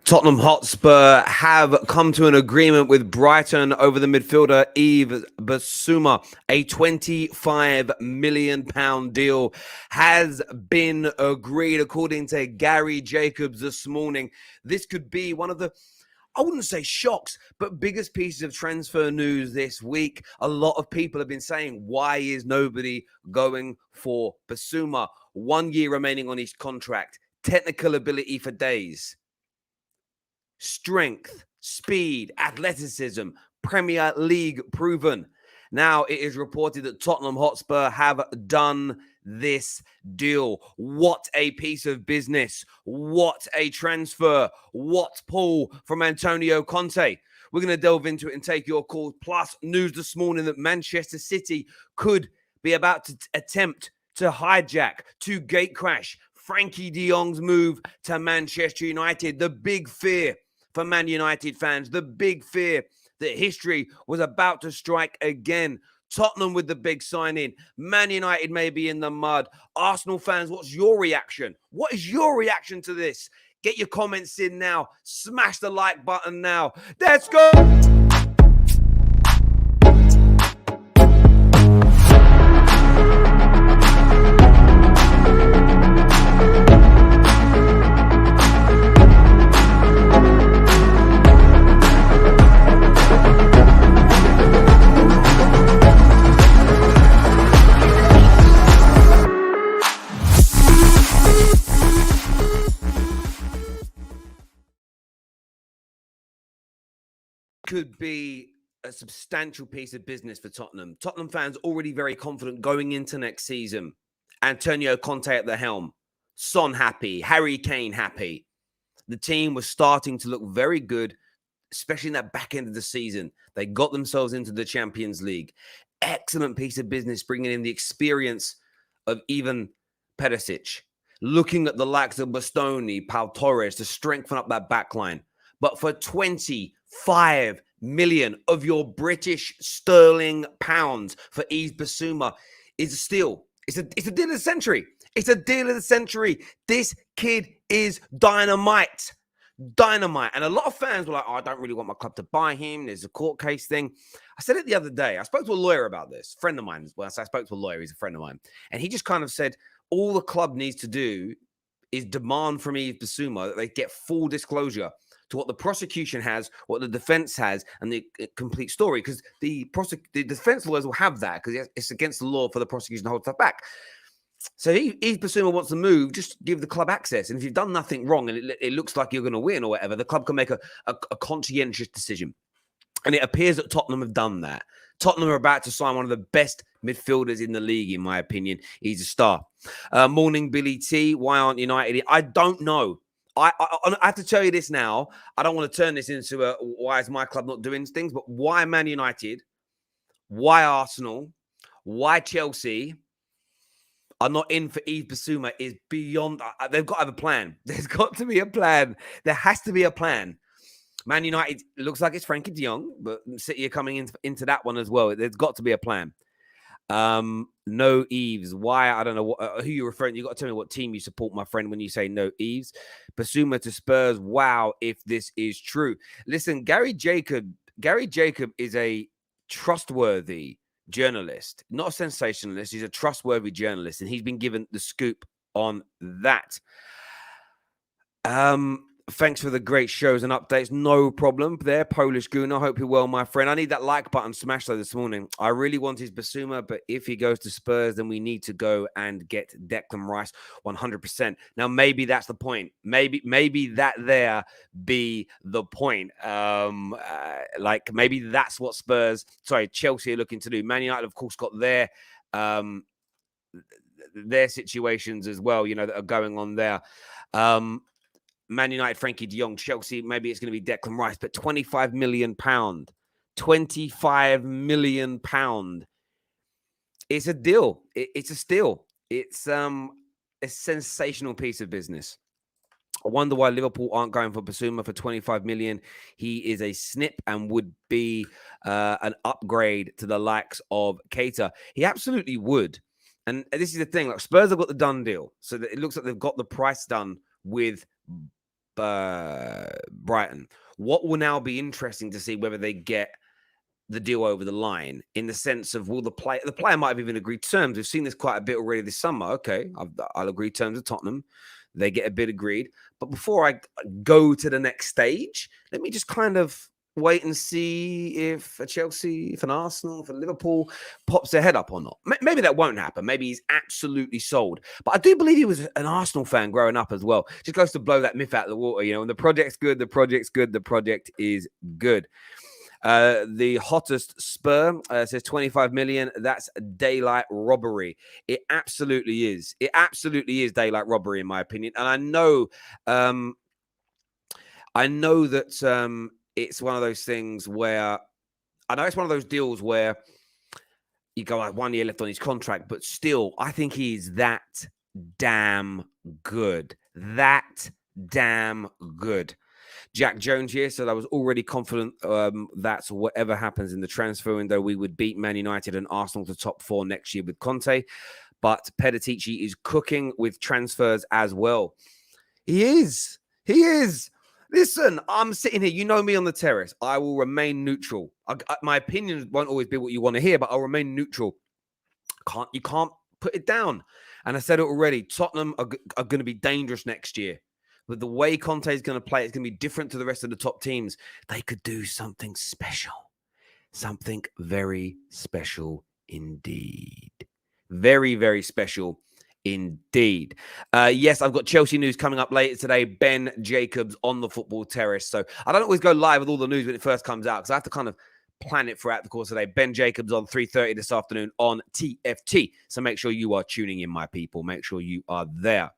Tottenham Hotspur have come to an agreement with Brighton over the midfielder Yves Bissouma. A £25 million deal has been agreed, according to Gary Jacobs this morning. This could be one of the, I wouldn't say shocks, but biggest pieces of transfer news this week. A lot of people have been saying, why is nobody going for Bissouma? 1 year remaining on his contract, technical ability for days. Strength, speed, athleticism, Premier League proven. Now it is reported that Tottenham Hotspur have done this deal. What a piece of business. What a transfer. What pull from Antonio Conte. We're going to delve into it and take your calls. Plus, news this morning that Manchester City could be about to attempt to hijack, to gatecrash Frenkie De Jong's move to Manchester United. The big fear for Man United fans, the big fear that history was about to strike again. Tottenham with the big signing. Man United may be in the mud. Arsenal fans, what's your reaction? What is your reaction to this? Get your comments in now. Smash the like button now. Let's go! Could be a substantial piece of business for Tottenham. Tottenham fans already very confident going into next season. Antonio Conte at the helm. Son happy. Harry Kane happy. The team was starting to look very good, especially in that back end of the season. They got themselves into the Champions League. Excellent piece of business bringing in the experience of Ivan Perisic. Looking at the likes of Bastoni, Pau Torres to strengthen up that back line. But for 25 million of your British sterling pounds for Yves Bissouma is a steal. It's a deal of the century. It's a deal of the century. This kid is dynamite. Dynamite. And a lot of fans were like, oh, I don't really want my club to buy him. There's a court case thing. I said it the other day. I spoke to a lawyer about this. A friend of mine. Well, I spoke to a lawyer. He's a friend of mine. And he just kind of said, all the club needs to do is demand from Yves Bissouma that they get full disclosure to what the prosecution has, what the defense has, and the complete story. Because the defense lawyers will have that because it's against the law for the prosecution to hold stuff back. So if Bissouma wants to move, just give the club access. And if you've done nothing wrong and it looks like you're going to win or whatever, the club can make a conscientious decision. And it appears that Tottenham have done that. Tottenham are about to sign one of the best midfielders in the league, in my opinion. He's a star. Morning, Billy T. Why aren't United? I don't know. I have to tell you this now. I don't want to turn this into a why is my club not doing things, but why Man United, why Arsenal, why Chelsea are not in for Yves Bissouma is beyond. They've got to have a plan. There's got to be a plan. There has to be a plan. Man United looks like it's Frenkie De Jong, but City are coming into that one as well. There's got to be a plan. No Yves. Why? I don't know who you're referring to. You got to tell me what team you support, my friend, when you say no Yves. Bissouma to Spurs. Wow, if this is true. Listen, Gary Jacob is a trustworthy journalist, not a sensationalist. He's a trustworthy journalist, and he's been given the scoop on that. Thanks for the great shows and updates. No problem there, Polish Goon. I hope you're well, my friend. I need that like button smashed though this morning. I really want his Bissouma, but if he goes to Spurs, then we need to go and get Declan Rice 100%. Now, maybe that's the point. Maybe that there be the point. Like maybe that's what Chelsea are looking to do. Man United, of course, got their situations as well, that are going on there. Man United, Frenkie De Jong, Chelsea, maybe it's going to be Declan Rice, but £25 million. £25 million. It's a deal. It's a steal. It's a sensational piece of business. I wonder why Liverpool aren't going for Bissouma for 25 million. He is a snip and would be an upgrade to the likes of Keita. He absolutely would. And this is the thing. Like Spurs have got the done deal. So that it looks like they've got the price done with Brighton. What will now be interesting to see whether they get the deal over the line in the sense of will the player might have even agreed terms. We've seen this quite a bit already this summer. Okay, I'll agree terms with Tottenham. They get a bit agreed. But before I go to the next stage, let me just kind of wait and see if a Chelsea, if an Arsenal, if a Liverpool pops their head up or not. Maybe that won't happen. Maybe he's absolutely sold. But I do believe he was an Arsenal fan growing up as well. Just goes to blow that myth out of the water. You know, when the project's good, the project's good, the project is good. The hottest Spur says 25 million. That's daylight robbery. It absolutely is. It absolutely is daylight robbery, in my opinion. And I know that it's one of those things where it's one of those deals where you go like 1 year left on his contract, but still, I think he's that damn good. That damn good. Jack Jones here said I was already confident that whatever happens in the transfer window, we would beat Man United and Arsenal to top 4 next year with Conte. But Peditici is cooking with transfers as well. He is. He is. Listen, I'm sitting here. You know me on the terrace. I will remain neutral. My opinions won't always be what you want to hear, but I'll remain neutral. You can't put it down. And I said it already. Tottenham are going to be dangerous next year. But the way Conte is going to play, it's going to be different to the rest of the top teams. They could do something special. Something very special indeed. Very, very special indeed. Yes, I've got Chelsea news coming up later today. Ben Jacobs on the Football Terrace. So I don't always go live with all the news when it first comes out because I have to kind of plan it throughout the course of the day. Ben Jacobs on 3:30 this afternoon on TFT. So make sure you are tuning in, my people. Make sure you are there.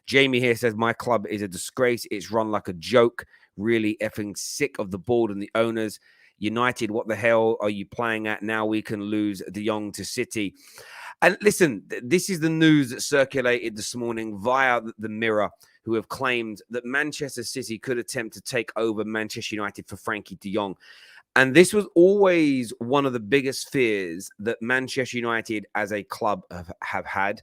Jamie here says, my club is a disgrace. It's run like a joke. Really effing sick of the board and the owners. United, what the hell are you playing at? Now we can lose De Jong to City. And listen, this is the news that circulated this morning via the Mirror, who have claimed that Manchester City could attempt to take over Manchester United for Frenkie De Jong. And this was always one of the biggest fears that Manchester United as a club have had.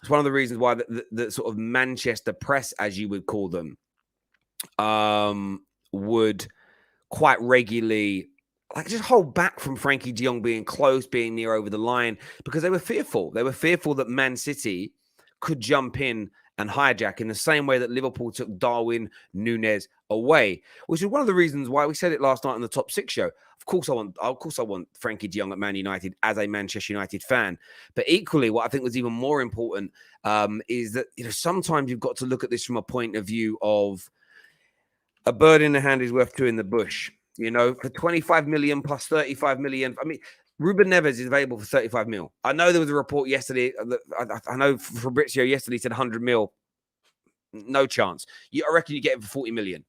It's one of the reasons why the sort of Manchester press, as you would call them, would quite regularly just hold back from Frenkie De Jong being close, being near over the line, because they were fearful. They were fearful that Man City could jump in and hijack in the same way that Liverpool took Darwin Núñez away, which is one of the reasons why we said it last night on the Top 6 show. Of course I want Frenkie De Jong at Man United as a Manchester United fan. But equally, what I think was even more important is that sometimes you've got to look at this from a point of view of a bird in the hand is worth two in the bush. For 25 million plus 35 million. I mean, Ruben Neves is available for 35 mil. I know there was a report yesterday. I know Fabrizio yesterday said 100 mil. No chance. I reckon you get it for 40 million.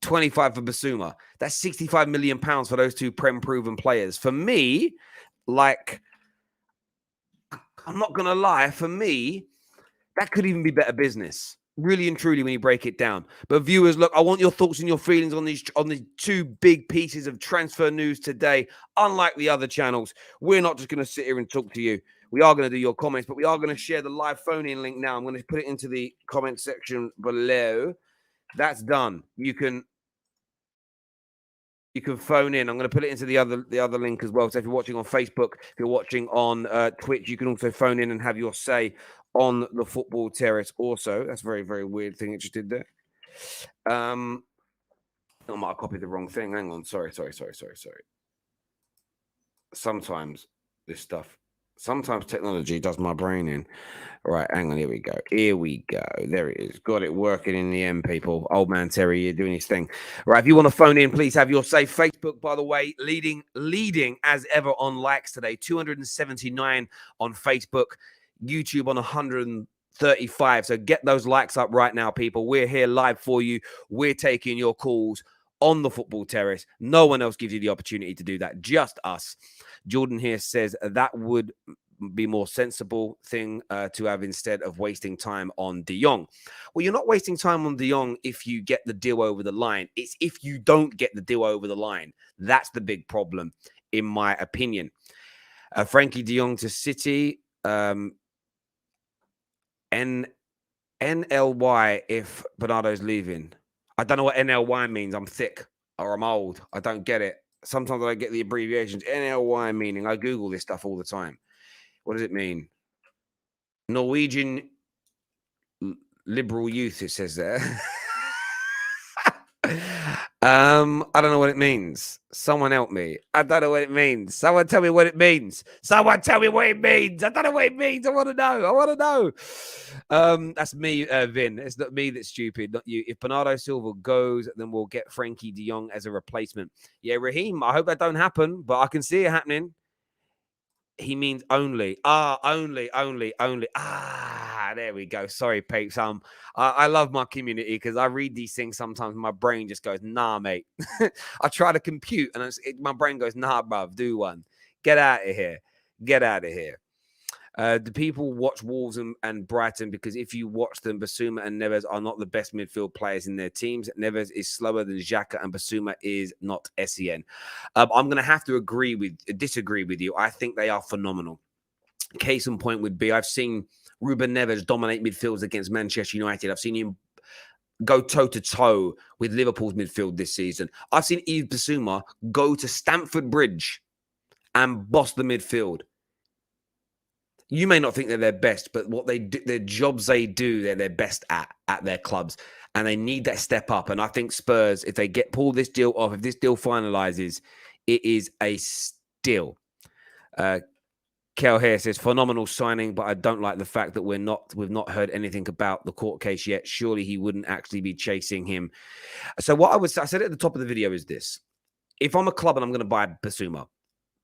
25 for Bissouma. That's 65 million pounds for those two Prem-proven players. For me, I'm not going to lie. For me, that could even be better business. Really and truly when you break it down. But viewers, look, I want your thoughts and your feelings on these two big pieces of transfer news today. Unlike the other channels, we're not just going to sit here and talk to you. We are going to do your comments, but we are going to share the live phone-in link now. I'm going to put it into the comment section below. That's done. You can phone in. I'm going to put it into the other link as well. So if you're watching on Facebook, if you're watching on Twitch, you can also phone in and have your say on the Football Terrace also. That's a very, very weird thing it just did there. I might have copied the wrong thing. Hang on. Sorry. Sometimes technology does my brain in. All right, hang on. Here we go. There it is. Got it working in the end, people. Old man Terry here doing his thing. All right, if you want to phone in, please have your say. Facebook, by the way, leading as ever on likes today. 279 on Facebook. YouTube on 135. So get those likes up right now, people. We're here live for you. We're taking your calls on the Football Terrace. No one else gives you the opportunity to do that. Just us. Jordan here says that would be more sensible thing to have instead of wasting time on De Jong. Well, you're not wasting time on De Jong if you get the deal over the line. It's if you don't get the deal over the line. That's the big problem, in my opinion. Frenkie De Jong to City. NLY if Bernardo's leaving. I don't know what NLY means. I'm thick or I'm old. I don't get it. Sometimes I get the abbreviations. NLY meaning. I Google this stuff all the time. What does it mean? Norwegian liberal youth, it says there. I don't know what it means. Someone help me. I don't know what it means. Someone tell me what it means. Someone tell me what it means. I don't know what it means. I want to know. I want to know. That's me, Vin. It's not me that's stupid, not you. If Bernardo Silva goes, then we'll get Frenkie De Jong as a replacement. Yeah, Raheem, I hope that don't happen, but I can see it happening. He means only. Only. There we go. Sorry, Papes. I love my community because I read these things sometimes. My brain just goes, nah, mate. I try to compute and my brain goes, nah, bruv, do one. Get out of here. Get out of here. Do people watch Wolves and Brighton? Because if you watch them, Bissouma and Neves are not the best midfield players in their teams. Neves is slower than Xhaka and Bissouma is not SEN. I'm going to have to disagree with you. I think they are phenomenal. Case in point would be I've seen Ruben Neves dominate midfields against Manchester United. I've seen him go toe-to-toe with Liverpool's midfield this season. I've seen Yves Bissouma go to Stamford Bridge and boss the midfield. You may not think they're their best, but what they do, their jobs they do, they're their best at their clubs. And they need that step up. And I think Spurs, if they pull this deal off, if this deal finalizes, it is a steal. Kel here says, phenomenal signing, but I don't like the fact that we've not heard anything about the court case yet. Surely he wouldn't actually be chasing him. So I said at the top of the video is this. If I'm a club and I'm going to buy Bissouma,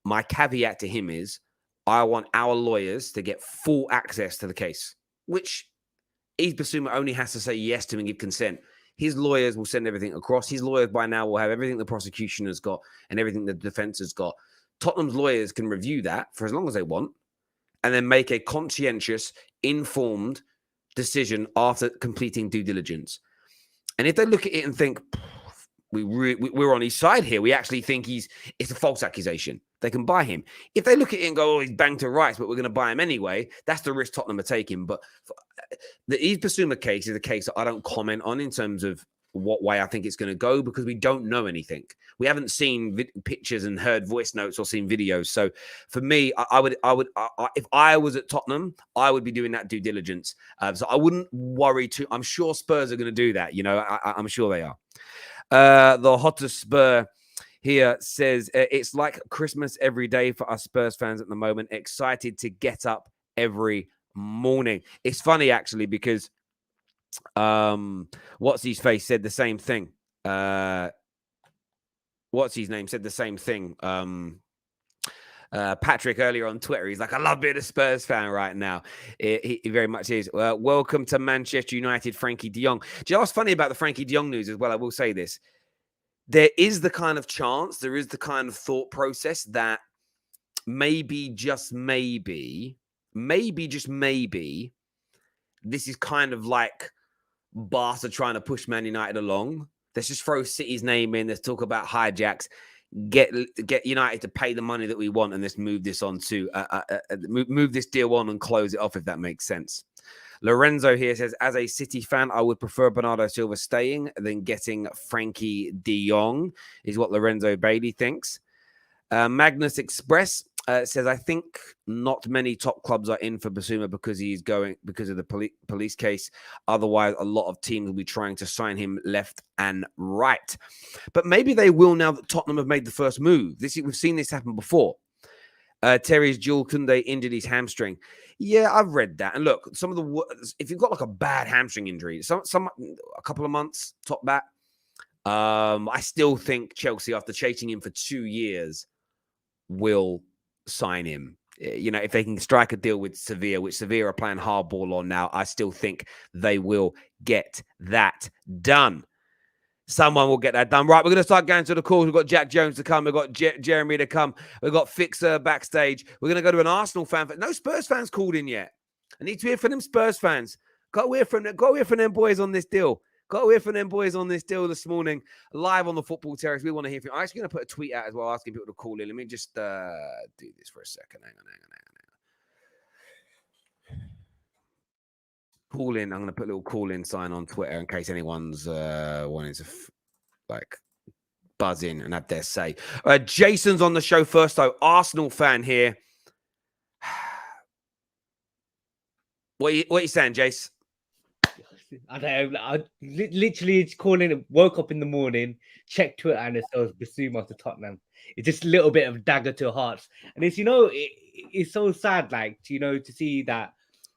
my caveat to him is, I want our lawyers to get full access to the case, which Yves Bissouma only has to say yes to and give consent. His lawyers will send everything across. His lawyers by now will have everything the prosecution has got and everything the defense has got. Tottenham's lawyers can review that for as long as they want and then make a conscientious, informed decision after completing due diligence. And if they look at it and think, we're on his side here, we actually think it's a false accusation, they can buy him. If they look at it and go, oh, he's banged to rights, but we're going to buy him anyway, that's the risk Tottenham are taking. But the Yves Bissouma case is a case that I don't comment on in terms of what way I think it's going to go because we don't know anything. We haven't seen pictures and heard voice notes or seen videos. So for me, I would, if I was at Tottenham, I would be doing that due diligence. So I wouldn't worry too. I'm sure Spurs are going to do that. You know, I'm sure they are. The hottest Spur here says, it's like Christmas every day for us Spurs fans at the moment. Excited to get up every morning. It's funny, actually, because what's his face said the same thing. What's his name said the same thing. Patrick earlier on Twitter, he's like, I love being a Spurs fan right now. He very much is. Welcome to Manchester United, Frenkie De Jong. Do you know what's funny about the Frenkie De Jong news as well? I will say this. There is the kind of chance, there is the kind of thought process that maybe, just maybe, this is kind of like Barca trying to push Man United along. Let's just throw City's name in. Let's talk about hijacks. Get United to pay the money that we want, and let's move this on to move this deal on and close it off, if that makes sense. Lorenzo here says, as a City fan, I would prefer Bernardo Silva staying than getting Frenkie De Jong, is what Lorenzo Bailey thinks. Magnus Express says, I think not many top clubs are in for Bissouma because of the police case. Otherwise, a lot of teams will be trying to sign him left and right. But maybe they will now that Tottenham have made the first move. We've seen this happen before. Terry's Jules Koundé injured his hamstring. Yeah, I've read that. And look, if you've got like a bad hamstring injury, a couple of months, top back, I still think Chelsea, after chasing him for 2 years, will sign him. You know, if they can strike a deal with Sevilla, which Sevilla are playing hardball on now, I still think they will get that done. Someone will get that done. Right, we're going to start going to the calls. We've got Jack Jones to come. We've got Jeremy to come. We've got Fixer backstage. We're going to go to an Arsenal fan. No Spurs fans called in yet. I need to hear from them Spurs fans. Got to hear from them boys on this deal. Got to hear from them boys on this deal this morning. Live on the Football Terrace. We want to hear from you. I'm actually going to put a tweet out as well, asking people to call in. Let me just do this for a second. Hang on. Call in. I'm going to put a little call in sign on Twitter in case anyone's wanting to like buzz in and have their say. Jason's on the show first, though. Arsenal fan here. What are you saying, Jace? I don't know. I literally woke up in the morning, checked Twitter, and it says Bissouma to Tottenham. It's just a little bit of dagger to hearts, and it's it's so sad, like to see that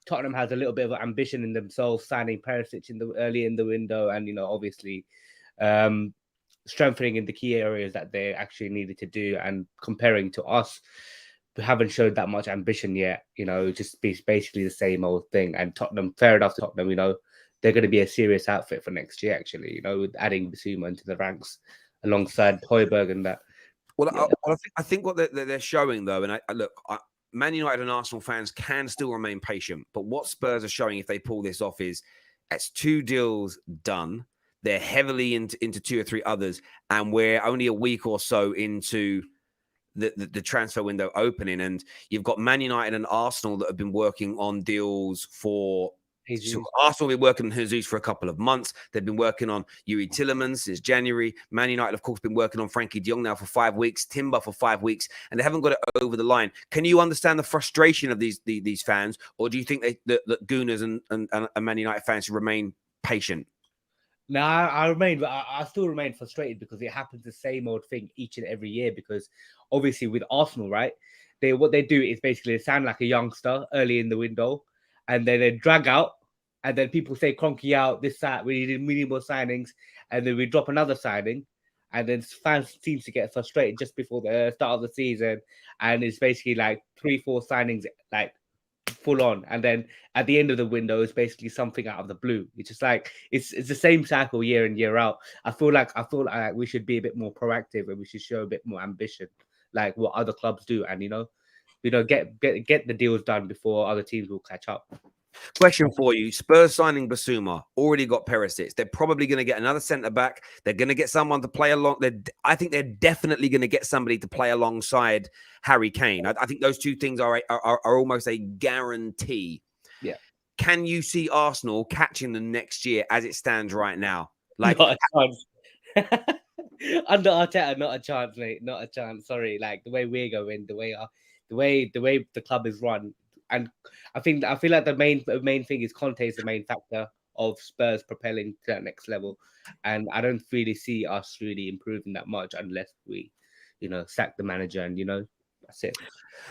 Tottenham has a little bit of ambition in themselves, signing Perisic early in the window, and obviously strengthening in the key areas that they actually needed to do, and comparing to us. We haven't showed that much ambition yet, just basically the same old thing. And Tottenham, fair enough to Tottenham, they're going to be a serious outfit for next year, actually, with adding Bissouma into the ranks alongside Højbjerg and that. Well, yeah. I think what they're showing, though, and Man United and Arsenal fans can still remain patient, but what Spurs are showing if they pull this off is it's 2 deals done. They're heavily into 2 or 3 others, and we're only a week or so into the transfer window opening, and you've got Man United and Arsenal that have been working on deals for So Arsenal have been working on Jesus for a couple of months. They've been working on Yuri Tillemans since January. Man United, of course, been working on Frenkie De Jong now for 5 weeks, Timber for 5 weeks, and they haven't got it over the line. Can you understand the frustration of these fans, or do you think that Gooners and Man United fans should remain patient? No, I still remain frustrated because it happens the same old thing each and every year. Because obviously with Arsenal, right, what they do is basically sound like a youngster early in the window, and then they drag out, and then people say Kroenke out, this, that, we need more signings, and then we drop another signing, and then fans seem to get frustrated just before the start of the season, and it's basically like 3-4 signings, like full on, and then at the end of the window is basically something out of the blue. It's just like it's the same cycle year in, year out. I feel like we should be a bit more proactive, and we should show a bit more ambition, like what other clubs do, and get the deals done before other teams will catch up. Question for you. Spurs signing Bissouma, already got Perisic. They're probably going to get another centre-back. They're going to get someone to play along. I think they're definitely going to get somebody to play alongside Harry Kane. I think those two things are almost a guarantee. Yeah. Can you see Arsenal catching them next year as it stands right now? Like, not a chance. Under Arteta, not a chance, mate. Not a chance. Sorry. Like the way we're going, the way the club is run. And I feel like the main thing is Conte is the main factor of Spurs propelling to that next level, and I don't really see us really improving that much unless we, sack the manager, and that's it.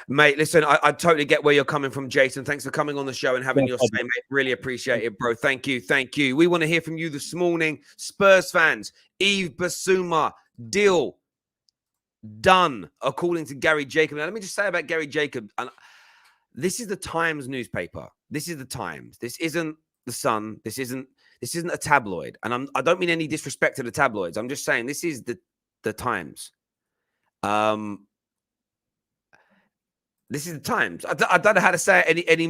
Mate, listen, I totally get where you're coming from, Jason. Thanks for coming on the show and having your say, mate. Really appreciate it, bro. Thank you. We want to hear from you this morning, Spurs fans. Yves Bissouma deal done, according to Gary Jacob. Now, let me just say about Gary Jacob. This is the Times newspaper. This is the Times. This isn't the Sun. This isn't a tabloid. And I don't mean any disrespect to the tabloids. I'm just saying this is the Times. This is the Times. I don't know how to say it any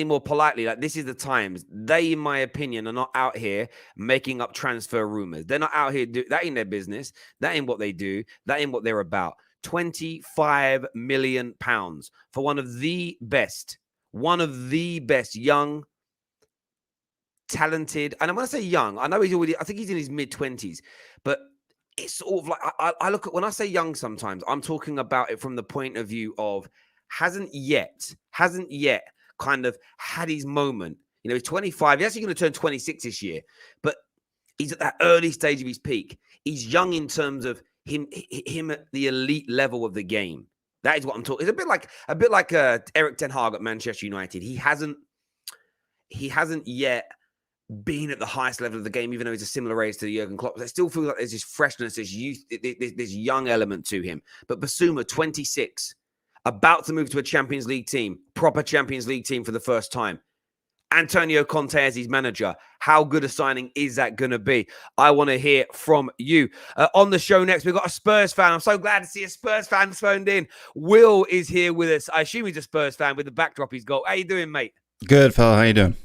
more politely. Like, this is the Times. They, in my opinion, are not out here making up transfer rumors. They're not out here. That ain't their business. That ain't what they do. That ain't what they're about. £25 million for one of the best young, talented, and I'm going to say young. I know I think he's in his mid-20s, but it's sort of like, I look at, when I say young sometimes, I'm talking about it from the point of view of hasn't yet kind of had his moment. He's 25. He's actually going to turn 26 this year, but he's at that early stage of his peak. He's young in terms of him at the elite level of the game. That is what I'm talking. It's a bit like Erik Ten Hag at Manchester United. He hasn't yet been at the highest level of the game, even though he's a similar age to Jurgen Klopp. I still feel like there's this freshness, this youth, this young element to him. But Bissouma, 26, about to move to a Champions League team, proper Champions League team for the first time. Antonio Conte as his manager. How good a signing is that going to be? I want to hear from you. On the show next, we've got a Spurs fan. I'm so glad to see a Spurs fan phoned in. Will is here with us. I assume he's a Spurs fan with the backdrop he's got. How you doing, mate? Good, fella. How you doing?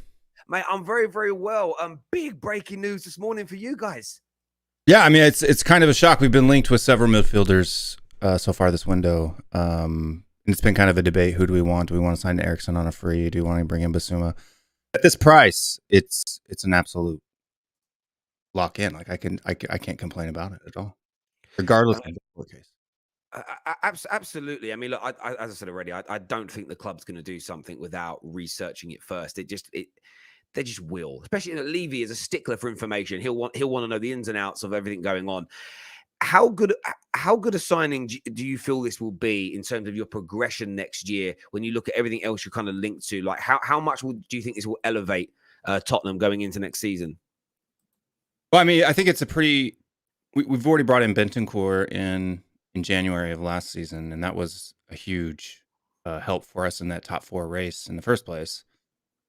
Mate, I'm very, very well. Big breaking news this morning for you guys. Yeah, I mean, it's kind of a shock. We've been linked with several midfielders so far this window. And it's been kind of a debate. Who do we want? Do we want to sign Eriksen on a free? Do we want to bring in Bissouma? At this price, it's an absolute lock in. Like I can't complain about it at all, regardless of the score case. Absolutely. I mean, look, as I said already, I don't think the club's going to do something without researching it first. They just will. Especially Levy is a stickler for information. He'll want to know the ins and outs of everything going on. How good a signing do you feel this will be in terms of your progression next year when you look at everything else you're kind of linked to? Like, how much do you think this will elevate Tottenham going into next season? Well, I mean, I think it's a pretty. We've already brought in Bentancur in January of last season, and that was a huge help for us in that top 4 race in the first place.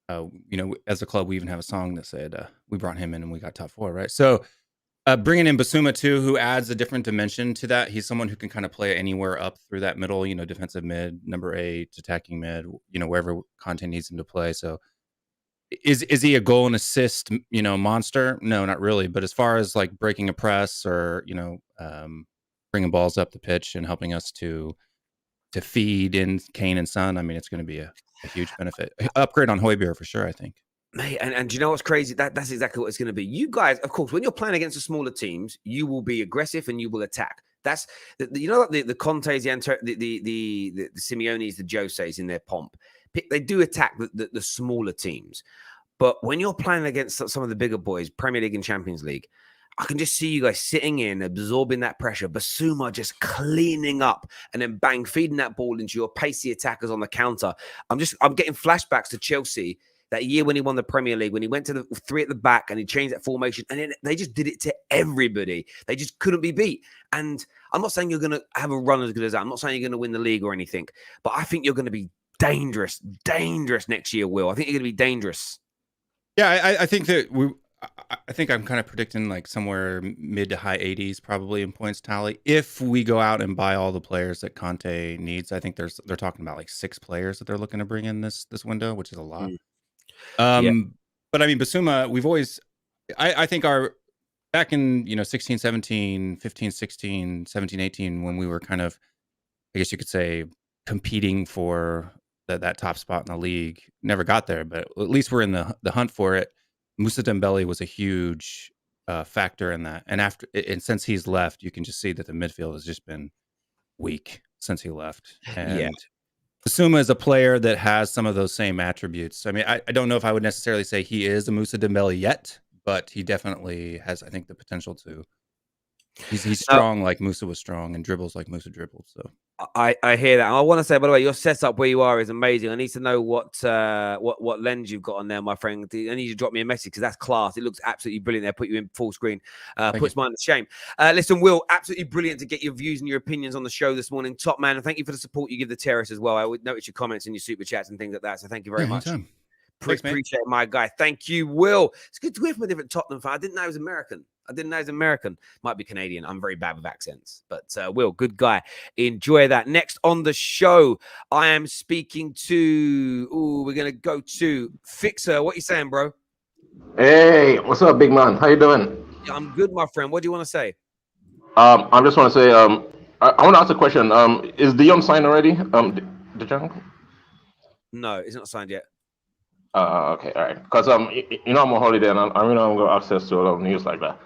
As a club, we even have a song that said we brought him in and we got top 4, right? So bringing in Bissouma too, who adds a different dimension to that. He's someone who can kind of play anywhere up through that middle, defensive mid, number 8, attacking mid, wherever Conte needs him to play. So is he a goal and assist, monster? No, not really. But as far as like breaking a press or, bringing balls up the pitch and helping us to feed in Kane and Son, I mean, it's going to be a huge benefit. Upgrade on Højbjerg for sure, I think. Mate, and do you know what's crazy? That's exactly what it's going to be. You guys, of course, when you're playing against the smaller teams, you will be aggressive and you will attack. That's the Contes, the Simeones, the Joses in their pomp. They do attack the smaller teams. But when you're playing against some of the bigger boys, Premier League and Champions League, I can just see you guys sitting in, absorbing that pressure. Bissouma just cleaning up and then bang, feeding that ball into your pacey attackers on the counter. I'm getting flashbacks to Chelsea that year when he won the Premier League, when he went to the 3 at the back and he changed that formation, and then they just did it to everybody. They just couldn't be beat. And I'm not saying you're going to have a run as good as that. I'm not saying you're going to win the league or anything, but I think you're going to be dangerous next year, Will. I think you're going to be dangerous. Yeah, I think that I think I'm kind of predicting like somewhere mid to high 80s probably in points tally. If we go out and buy all the players that Conte needs, I think they're talking about like 6 players that they're looking to bring in this window, which is a lot. But I mean, Bissouma, we've always, I think back in, 16, 17, 15, 16, 17, 18, when we were kind of, I guess you could say, competing for that top spot in the league, never got there, but at least we're in the hunt for it. Moussa Dembele was a huge factor in that. And since he's left, you can just see that the midfield has just been weak since he left. And Bissouma is a player that has some of those same attributes. I mean, I don't know if I would necessarily say he is a Moussa Dembele yet, but he definitely has, I think, the potential to. He's strong like Moussa was strong and dribbles like Moussa dribbled. So I hear that. I want to say, by the way, your setup where you are is amazing. I need to know what lens you've got on there, my friend. I need you to drop me a message because that's class. It looks absolutely brilliant there. Put you in full screen. Puts mine to shame. Listen, Will, absolutely brilliant to get your views and your opinions on the show this morning. Top man. And thank you for the support you give the Terrace as well. I would notice your comments and your super chats and things like that. So thank you very much. Thanks, appreciate it, my guy. Thank you, Will. It's good to hear from a different Tottenham fan. I didn't know he was American. Might be Canadian. I'm very bad with accents. But Will, good guy. Enjoy that. Next on the show, I am speaking to... we're going to go to Fixer. What are you saying, bro? Hey, what's up, big man? How you doing? Yeah, I'm good, my friend. What do you want to say? I just want to say, I want to ask a question. Is De Jong signed already? De Jong? No, it's not signed yet. Okay, all right. Because I'm on holiday and I'm going to have access to a lot of news like that.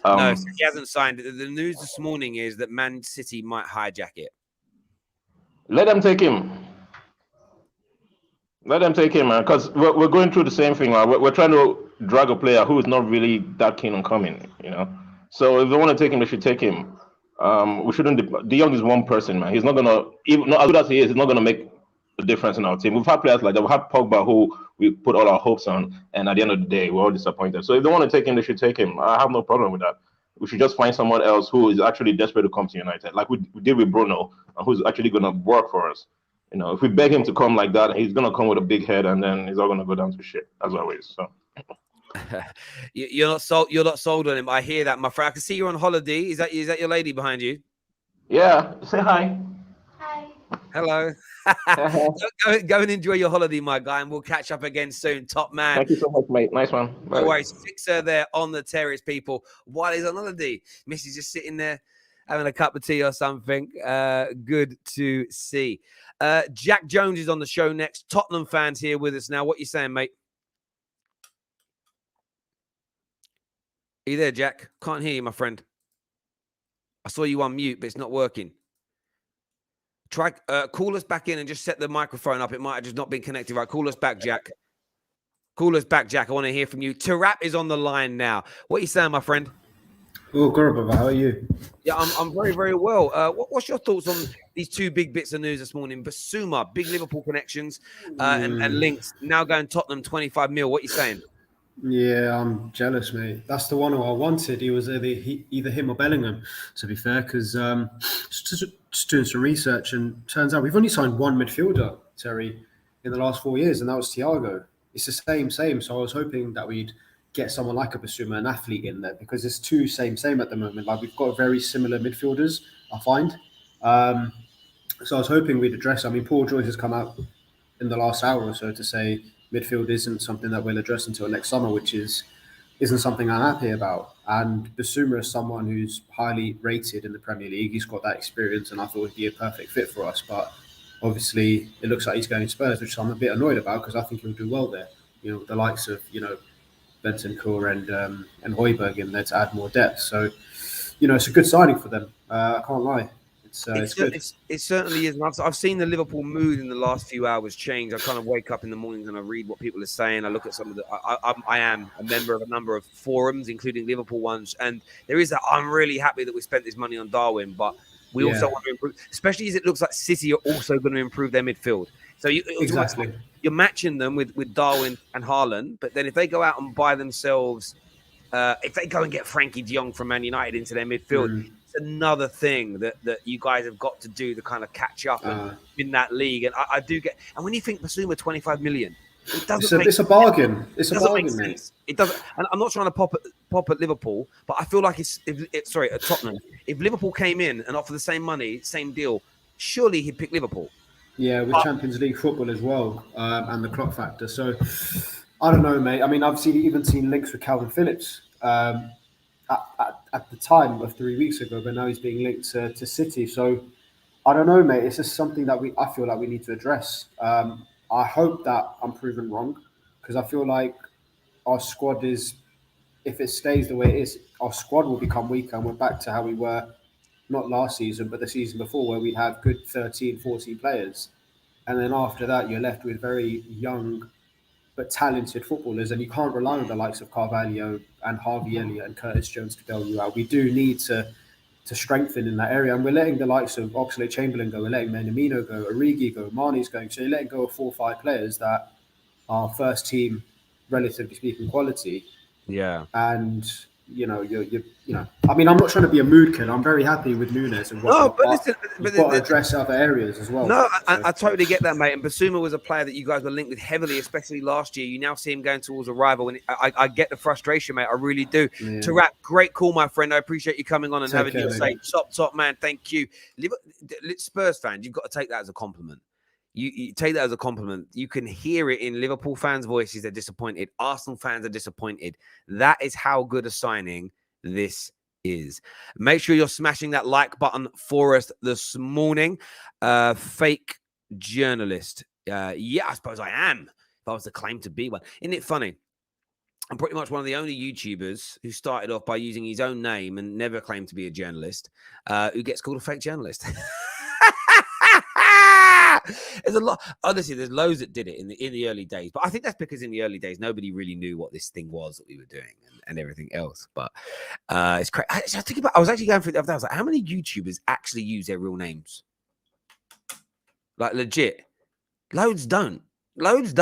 No, he hasn't signed it. The news this morning is that Man City might hijack it. Let them take him. Let them take him, man. Because we're going through the same thing. Man. We're trying to drag a player who is not really that keen on coming. So if they want to take him, they should take him. We shouldn't. De Jong is one person, man. He's not gonna. Even not as good as he is, he's not gonna make a difference in our team. We've had players like that. We have Pogba, who we put all our hopes on, and at the end of the day, we're all disappointed. So if they want to take him, they should take him. I have no problem with that. We should just find someone else who is actually desperate to come to United, like we did with Bruno, who's actually going to work for us. If we beg him to come like that, he's going to come with a big head, and then he's all going to go down to shit, as always. So. You're not sold. You're not sold on him. I hear that, my friend. I can see you're on holiday. Is that your lady behind you? Yeah. Say hi. Hi. Hello. Go and enjoy your holiday, my guy, and we'll catch up again soon. Top man. Thank you so much, mate. Nice one. Bye. No worries. Fixer there on the terrace, people, while he's on holiday. Missy's just sitting there having a cup of tea or something. Good to see. Jack Jones is on the show next. Tottenham fans here with us now. What you saying, mate? Are you there, Jack? Can't hear you, my friend. I saw you on mute, but it's not working. Try call us back in and just set the microphone up. It might have just not been connected. Right, call us back, Jack. Call us back, Jack. I want to hear from you. Tarap is on the line now. What are you saying, my friend? Oh, good, brother. How are you? Yeah, I'm very, very well. What's your thoughts on these two big bits of news this morning? Bissouma, big Liverpool connections and links. Now going Tottenham, 25 mil. What are you saying? Yeah, I'm jealous, mate. That's the one who I wanted. He was either him or Bellingham, to be fair, because just doing some research, and turns out we've only signed one midfielder, Terry, in the last 4 years, and that was Thiago. It's the same. So I was hoping that we'd get someone like a Bissouma, an athlete, in there, because it's two same at the moment. Like, we've got very similar midfielders, I find. So I was hoping we'd address. I mean, Paul Joyce has come out in the last hour or so to say midfield isn't something that we'll address until next summer, which isn't something I'm happy about. And Bissouma is someone who's highly rated in the Premier League. He's got that experience, and I thought he'd be a perfect fit for us. But obviously, it looks like he's going to Spurs, which I'm a bit annoyed about, because I think he'll do well there. You know, the likes of Bentancur and Højbjerg in there to add more depth. So, it's a good signing for them. I can't lie. It's good. It certainly is. And I've seen the Liverpool mood in the last few hours change. I kind of wake up in the mornings and I read what people are saying. I look at some of the. I am a member of a number of forums, including Liverpool ones, and there is that. I'm really happy that we spent this money on Darwin, but we also want to improve, especially as it looks like City are also going to improve their midfield. So you're matching them with Darwin and Haaland, but then if they go out and buy themselves, if they go and get Frenkie De Jong from Man United into their midfield. Another thing that you guys have got to do to kind of catch up in that league. And I do get, and when you think Bissouma 25 million, it doesn't it's a bargain. It's a bargain, mate. It doesn't, and I'm not trying to pop at Liverpool, but I feel like at Tottenham. If Liverpool came in and offered the same money, same deal, surely he'd pick Liverpool. Yeah, with Champions League football as well, and the clock factor. So I don't know, mate. I mean, I've even seen links with Calvin Phillips. At the time of 3 weeks ago, but now he's being linked to City. So I don't know, mate. It's just something that I feel like we need to address. I hope that I'm proven wrong, because I feel like our squad is, if it stays the way it is, our squad will become weaker, and we're back to how we were, not last season, but the season before, where we'd have good 13, 14 players. And then after that, you're left with very young but talented footballers, and you can't rely on the likes of Carvalho and Harvey Elliott and Curtis Jones to bail you out. We do need to strengthen in that area, and we're letting the likes of Oxlade-Chamberlain go, we're letting Minamino go, Origi go, Mane's going. So you're letting go of 4 or 5 players that are first team, relatively speaking, quality. Yeah, and I mean, I'm not trying to be a mood killer. I'm very happy with Nunes and whatnot, but listen, we've got to address other areas as well. No, I totally get that, mate. And Bissouma was a player that you guys were linked with heavily, especially last year. You now see him going towards a rival, and I get the frustration, mate. I really do. Yeah. Tarap, great call, my friend. I appreciate you coming on and having your say. Top man. Thank you. Spurs fans, you've got to take that as a compliment. You take that as a compliment. You can hear it in Liverpool fans' voices. They're disappointed. Arsenal fans are disappointed. That is how good a signing this is. Make sure you're smashing that like button for us this morning. Fake journalist. Yeah, I suppose I am. If I was to claim to be one. Isn't it funny? I'm pretty much one of the only YouTubers who started off by using his own name and never claimed to be a journalist, who gets called a fake journalist. There's a lot. Honestly, there's loads that did it in the early days, but I think that's because in the early days nobody really knew what this thing was that we were doing and everything else. But it's crazy. I was actually going through the other day. I was like, how many YouTubers actually use their real names? Like legit, loads don't. Loads.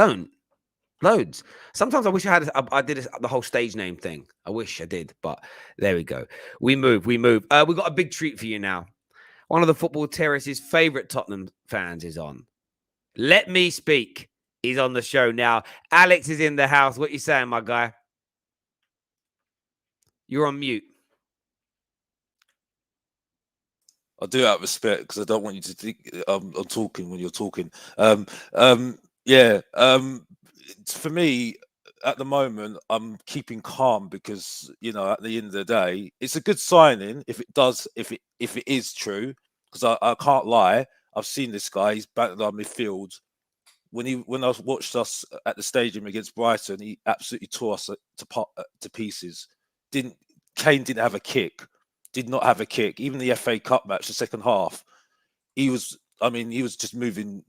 Sometimes I wish I did the whole stage name thing. I wish I did, but there we go. We move. We've got a big treat for you now. One of the Football Terrace's favourite Tottenham fans is on. Let me speak. He's on the show now. Alex is in the house. What you saying, my guy? You're on mute. I do out of respect because I don't want you to think I'm talking when you're talking. For me, at the moment, I'm keeping calm because, at the end of the day, it's a good signing if it is true, because I can't lie. I've seen this guy. He's battled our midfield. When I watched us at the stadium against Brighton, he absolutely tore us to pieces. Didn't Kane didn't have a kick, did not have a kick. Even the FA Cup match, the second half, he was just moving,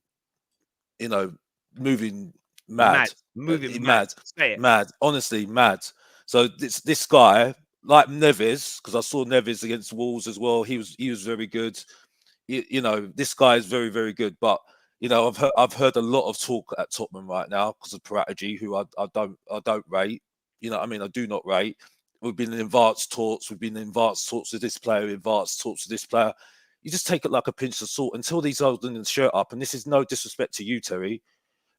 moving mad. Moving mad. Say it. Mad. Honestly, mad. So this guy, like Neves, because I saw Neves against Wolves as well. He was very good. This guy is very, very good. But I've heard a lot of talk at Tottenham right now because of Paratici, who I don't rate. I do not rate. We've been in advanced talks. We've been in advanced talks with this player, advanced talks with this player. You just take it like a pinch of salt until he's holding the shirt up. And this is no disrespect to you, Terry.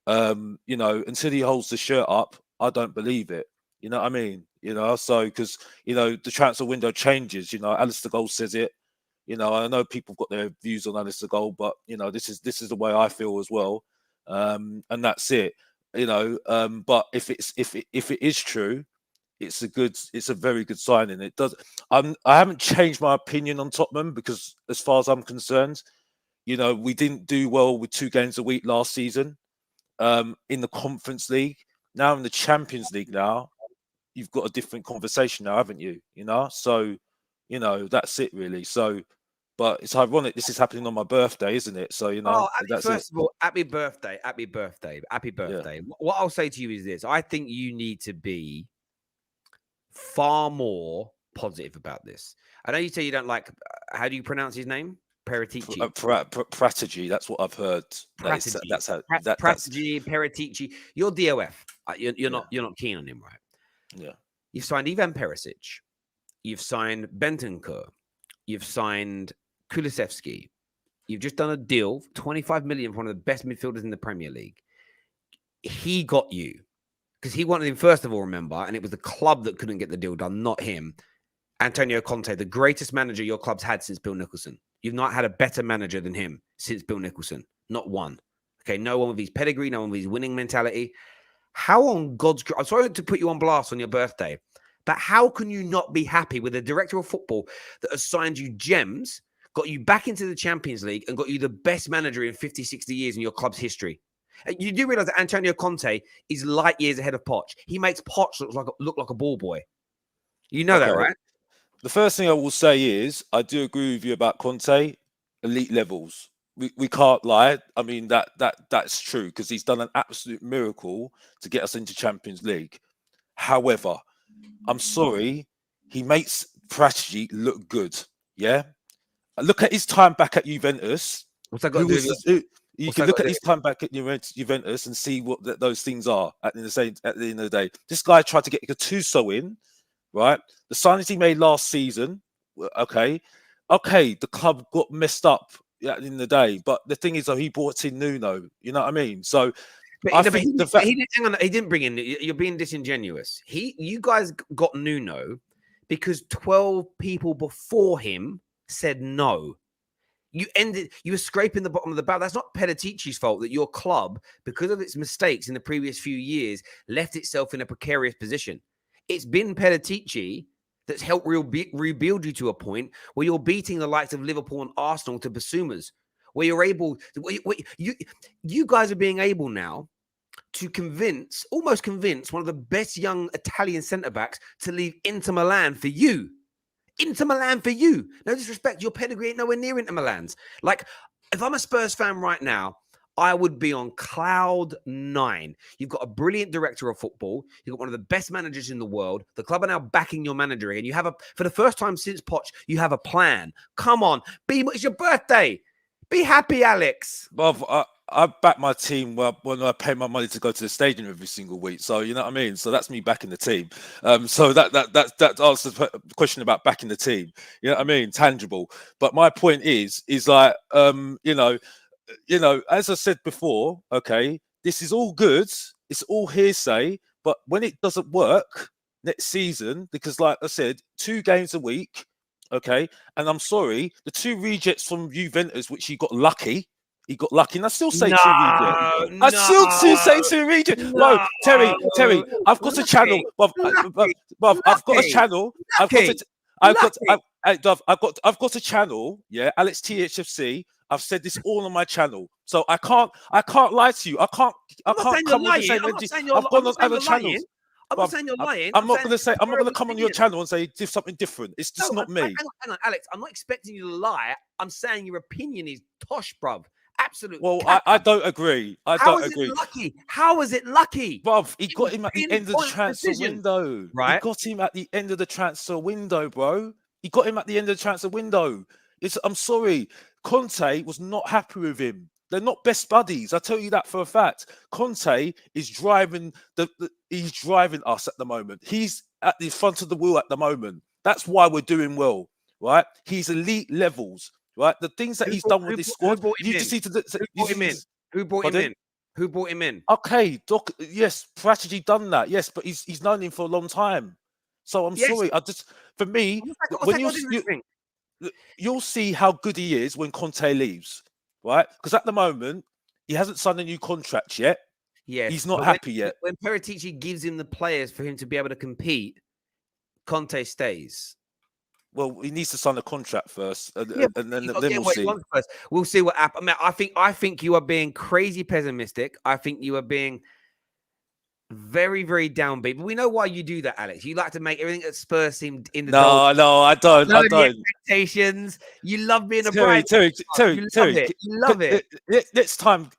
Until he holds the shirt up, I don't believe it. You know what I mean? So because the transfer window changes. Alistair Gold says it. I know people have got their views on Alistair Gold, but this is the way I feel as well. And that's it. But if it is true, it's a very good signing. It does. I haven't changed my opinion on Tottenham because, as far as I'm concerned, we didn't do well with 2 games a week last season. In the Conference League, now in the Champions League, now you've got a different conversation now, haven't you? So that's it really. So, but it's ironic. This is happening on my birthday, isn't it? So first of all, happy birthday. Yeah. What I'll say to you is this: I think you need to be far more positive about this. I know you say you don't like. How do you pronounce his name? Paratici. Paratici. That's what I've heard. Paratici. That's how. Paratici. Paratici. You're DOF. You're not keen on him, right? Yeah. You've signed Ivan Perisic. You've signed Bentancur. You've signed Kulusevski. You've just done a deal, 25 million for one of the best midfielders in the Premier League. He got you because he wanted him first of all, remember, and it was the club that couldn't get the deal done, not him. Antonio Conte, the greatest manager your club's had since Bill Nicholson. You've not had a better manager than him since Bill Nicholson. Not one. Okay, no one with his pedigree, no one with his winning mentality. How on God's... I'm sorry to put you on blast on your birthday, but how can you not be happy with a director of football that has signed you gems, got you back into the Champions League, and got you the best manager in 50, 60 years in your club's history? You do realize that Antonio Conte is light years ahead of Poch. He makes Poch look like a ball boy. You know that, right? The first thing I will say is I do agree with you about Conte, elite levels. We can't lie. I mean, that's true because he's done an absolute miracle to get us into Champions League. However, I'm sorry, he makes Paratici look good. Yeah? Look at his time back at Juventus. What's that got to do with you can look at his time back at Juventus and see what those things are at the end of the day. This guy tried to get Gattuso in, right? The signings he made last season, okay, the club got messed up at the end of the day. But the thing is, though, he brought in Nuno. You know what I mean? So I think he didn't bring in. You're being disingenuous. You guys got Nuno because 12 people before him said no. You were scraping the bottom of the barrel. That's not Paratici's fault that your club, because of its mistakes in the previous few years, left itself in a precarious position. It's been Paratici that's helped rebuild you to a point where you're beating the likes of Liverpool and Arsenal to Bissoumas, where you're able, you guys are being able now to almost convince one of the best young Italian centre-backs to leave Inter Milan for you. Inter Milan for you. No disrespect, your pedigree ain't nowhere near Inter Milan's. Like, if I'm a Spurs fan right now, I would be on cloud 9. You've got a brilliant director of football. You've got one of the best managers in the world. The club are now backing your manager again. You have for the first time since Poch, you have a plan. Come on, it's your birthday. Be happy, Alex. Well, I back my team when I pay my money to go to the stadium every single week. So you know what I mean. So that's me backing the team. So that answers the question about backing the team. You know what I mean? Tangible. But my point is like as I said before, okay, this is all good. It's all hearsay. But when it doesn't work next season, because like I said, 2 games a week, okay, and I'm sorry, the 2 rejects from Juventus, which he got lucky. And I still say 2 rejects. I still say 2 rejects. No, Terry, I've got a channel. I've got a channel. I've got a channel. Yeah, Alex THFC. I've said this all on my channel, so I can't lie to you. I can't come with the same energy. I've gone on other channels. I'm not saying you're lying. I'm not going saying to say. I'm not going to terrible come on your opinion. channel and say do something different. It's just not me. Hang on, Alex. I'm not expecting you to lie. I'm saying your opinion is tosh, bruv. Absolute. Well, caca. I don't agree. I How don't is agree. it lucky? How is it lucky? Bruv, he got him at the end of the pinpoint transfer precision. window. Right. He got him at the end of the transfer window, bro. He got him at the end of the transfer window. I'm sorry. Conte was not happy with him. They're not best buddies. I tell you that for a fact. Conte is driving he's driving us at the moment. He's at the front of the wheel at the moment. That's why we're doing well, right? He's elite levels, right? The things that he's done with this squad, you just need to. Who brought him in? Who brought him in? Who brought him in? Okay, Doc. Yes, Strategy done that. Yes, but he's known him for a long time. So I'm sorry. For me, when you'll see how good he is when Conte leaves, right? Because at the moment he hasn't signed a new contract yet. Yes, he's not happy yet. When Perisic gives him the players for him to be able to compete, Conte stays. Well, he needs to sign a contract first, and then we'll see. We'll see what happens. I think you are being crazy pessimistic. I think you are being very, very downbeat. But we know why you do that, Alex. You like to make everything at Spurs seem in the No, I don't. I don't. Expectations. You love being a Terry, You love it. Next time,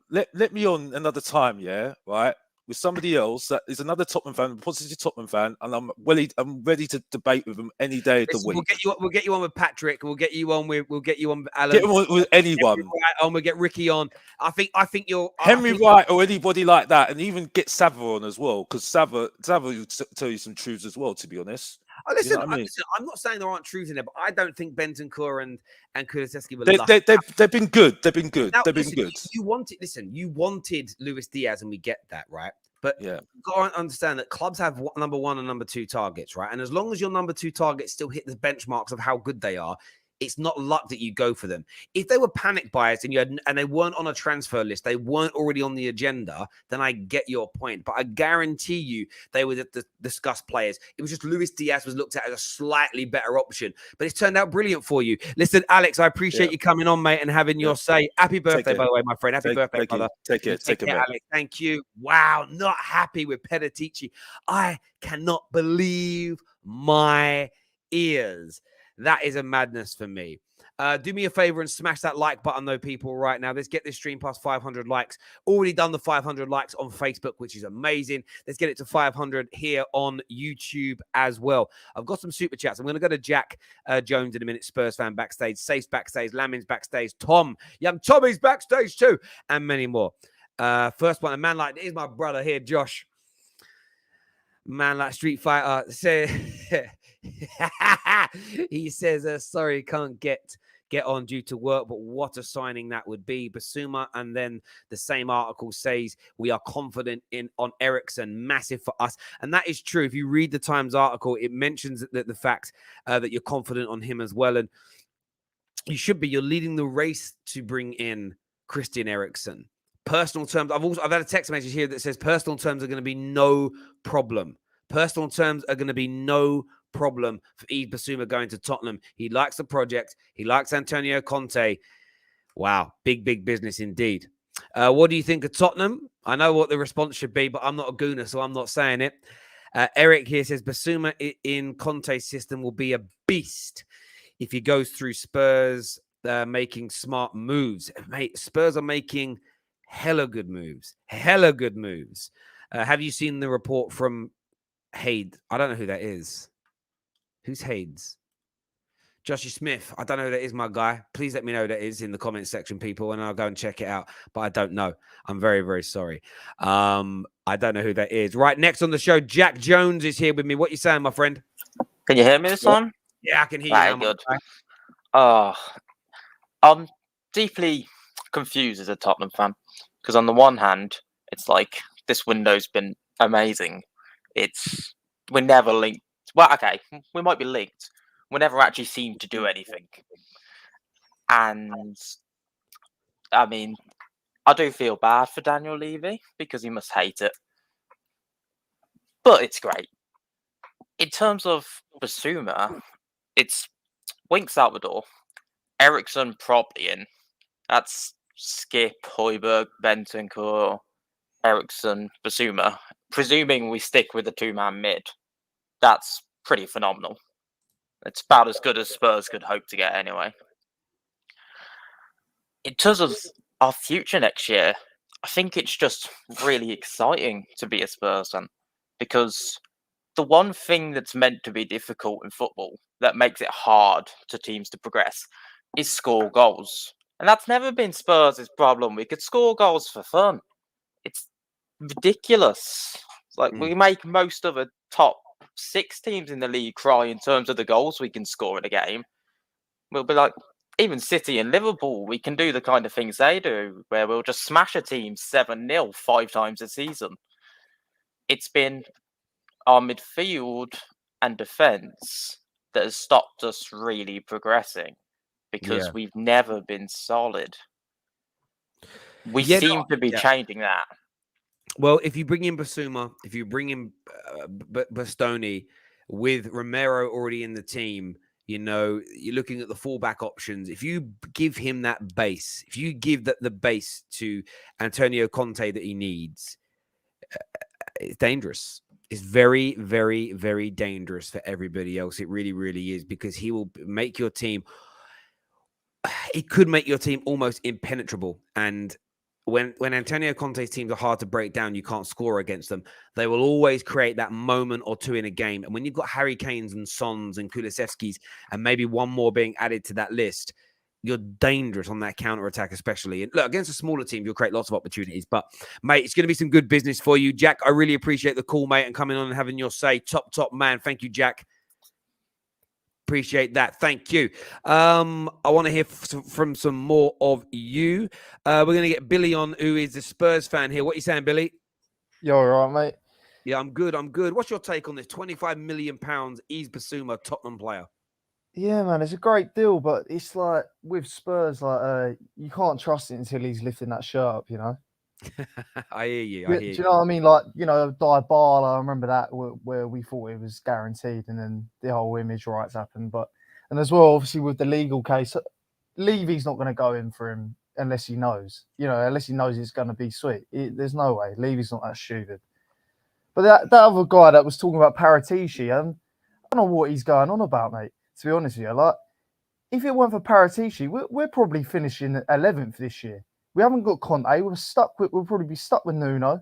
let me on another time, yeah, right? With somebody else that is another Tottenham fan, a positive Tottenham fan, and I'm ready to debate with them any day of the week. We'll get you on with Patrick. We'll get you on with Alan. Get on with anyone. We'll get Ricky on. I think you're Henry Wright or anybody like that, and even get Sava on as well, because Sava will tell you some truths as well. To be honest. Listen, You know what I mean? listen, I'm not saying there aren't truths in there, but I don't think Bentancur and Kulusevski were they've been good. They've been good. Now, They've been listen, good. You wanted Luis Diaz, and we get that, right? But yeah, you've got to understand that clubs have number 1 and number 2 targets, right? And as long as your number 2 targets still hit the benchmarks of how good they are, it's not luck that you go for them. If they were panic buyers and they weren't on a transfer list, they weren't already on the agenda, then I get your point. But I guarantee you they would have discussed players. It was just Luis Diaz was looked at as a slightly better option, but it's turned out brilliant for you. Listen, Alex, I appreciate you coming on, mate, and having your say. Happy birthday, by the way, my friend. Happy birthday, brother. Take it, Alex. Thank you. Wow, not happy with Perisic. I cannot believe my ears. That is a madness for me. Do me a favor and smash that like button, though, people, right now. Let's get this stream past 500 likes. Already done the 500 likes on Facebook, which is amazing. Let's get it to 500 here on YouTube as well. I've got some super chats. I'm going to go to Jack Jones in a minute, Spurs fan backstage, Safe's backstage, Lamin's backstage, Tom, young Tommy's backstage too, and many more. First one, a man like, here's my brother here, Josh. Man like Street Fighter say he says sorry, can't get on due to work, but what a signing that would be. Bissouma, and then the same article says we are confident on Eriksen, massive for us, and that is true. If you read the Times article, it mentions that the fact that you're confident on him as well, and you should be. You're leading the race to bring in Christian Eriksen. Personal terms, I've had a text message here that says personal terms are going to be no problem. Personal terms are going to be no problem for Yves Bissouma going to Tottenham. He likes the project. He likes Antonio Conte. Wow, big business indeed. What do you think of Tottenham? I know what the response should be, but I'm not a gooner, so I'm not saying it. Eric here says Bissouma in Conte's system will be a beast if he goes through Spurs making smart moves. Mate, Spurs are making hella good moves. Have you seen the report from Hayes? I don't know who that is. Who's Hayes? Joshy Smith. I don't know who that is, my guy. Please let me know who that is in the comment section, people, and I'll go and check it out. But I don't know. I'm very, very sorry. I don't know who that is. Right, next on the show, Jack Jones is here with me. What you saying, my friend? Can you hear me this one? Yeah, I can hear you. Good. I'm deeply confused as a Tottenham fan, because on the one hand, it's like this window's been amazing. We're never linked. Well, okay, we might be linked. We never actually seem to do anything. And I mean, I do feel bad for Daniel Levy because he must hate it. But it's great. In terms of Bissouma, it's Winks out the door. Eriksen probably in. That's Skip, Højbjerg, Bentancur, Eriksen, Bissouma. presuming we stick with the 2-man mid, that's pretty phenomenal. It's about as good as Spurs could hope to get anyway. In terms of our future next year, I think it's just really exciting to be a Spurs fan, because the one thing that's meant to be difficult in football, that makes it hard to teams to progress, is score goals. And that's never been Spurs' problem. We could score goals for fun. It's ridiculous. Like, we make most of the top 6 teams in the league cry in terms of the goals we can score in a game. We'll be like, even City and Liverpool, we can do the kind of things they do, where we'll just smash a team 7-0 5 times a season. It's been our midfield and defence that has stopped us really progressing, because we've never been solid. We seem to be changing that. Well, if you bring in Bissouma, if you bring in Bastoni, with Romero already in the team, you know, you're looking at the fallback options. If you give him that base, if you give the base to Antonio Conte that he needs, it's dangerous. It's very, very, very dangerous for everybody else. It really, really is, because he will make your team. He could make your team almost impenetrable. And when Antonio Conte's teams are hard to break down, you can't score against them. They will always create that moment or two in a game. And when you've got Harry Kanes and Sons and Kulusevskis and maybe one more being added to that list, you're dangerous on that counter-attack, especially. And look, against a smaller team, you'll create lots of opportunities. But, mate, it's going to be some good business for you. Jack, I really appreciate the call, mate, and coming on and having your say. Top man. Thank you, Jack. Appreciate that. Thank you. I want to hear from some more of you. We're going to get Billy on, who is a Spurs fan here. What are you saying, Billy? You all right, mate? Yeah, I'm good. What's your take on this? £25 million, Yves Bissouma, Tottenham player. Yeah, man, it's a great deal, but it's like with Spurs, like you can't trust it until he's lifting that shirt up, you know? I hear you. Do you know what I mean? Like, you know, Dybala, I remember that where we thought it was guaranteed, and then the whole image rights happened. And as well, obviously, with the legal case, Levy's not going to go in for him unless he knows, unless he knows it's going to be sweet. There's no way. Levy's not that stupid. But that other guy that was talking about Paratici, I don't know what he's going on about, mate. To be honest with you, like, if it weren't for Paratici, we're probably finishing 11th this year. We haven't got Conte. We'll probably be stuck with Nuno.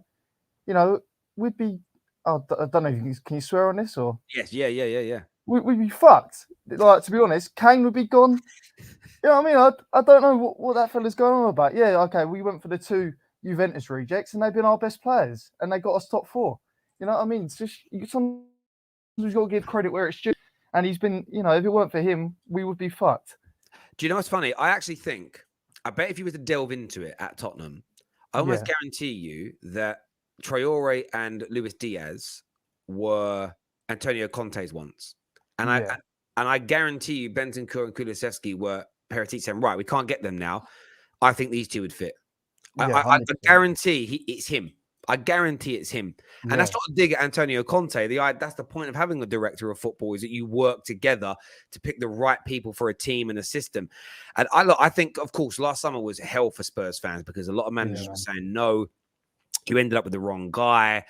You know, we'd be. I don't know if can you swear on this or? Yes, yeah. We'd be fucked. Like, to be honest, Kane would be gone. You know what I mean? I don't know what that fella's going on about. Yeah, okay, we went for the 2 Juventus rejects, and they've been our best players, and they got us top 4. You know what I mean? It's just sometimes you've got to give credit where it's due. And he's been, if it weren't for him, we would be fucked. Do you know what's funny? I actually think, I bet if you were to delve into it at Tottenham, I almost guarantee you that Traore and Luis Diaz were Antonio Conte's ones. And I guarantee you Bentancur and Kulusevski were Paratici saying, right, we can't get them now. I think these 2 would fit. I guarantee it's him. I guarantee it's him. And that's not a dig at Antonio Conte. That's the point of having a director of football, is that you work together to pick the right people for a team and a system. And I think, of course, last summer was hell for Spurs fans, because a lot of managers were saying, no, you ended up with the wrong guy.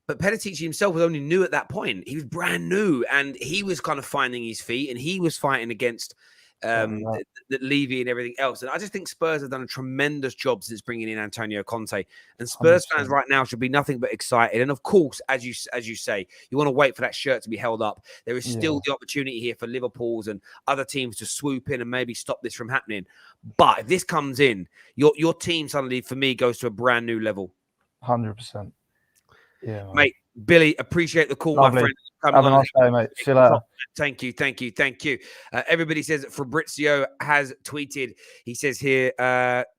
But Paratici himself was only new at that point. He was brand new, and he was kind of finding his feet, and he was fighting against Levy and everything else. And I just think Spurs have done a tremendous job since bringing in Antonio Conte. And Spurs 100%. Fans right now should be nothing but excited. And of course, as you say, you want to wait for that shirt to be held up. There is still the opportunity here for Liverpool's and other teams to swoop in and maybe stop this from happening. But if this comes in, your team suddenly, for me, goes to a brand new level. 100%. Yeah, mate. Billy, appreciate the call, Lovely. my friend. Have a nice day, mate. See you later. Thank you. Everybody says that Fabrizio has tweeted. He says here,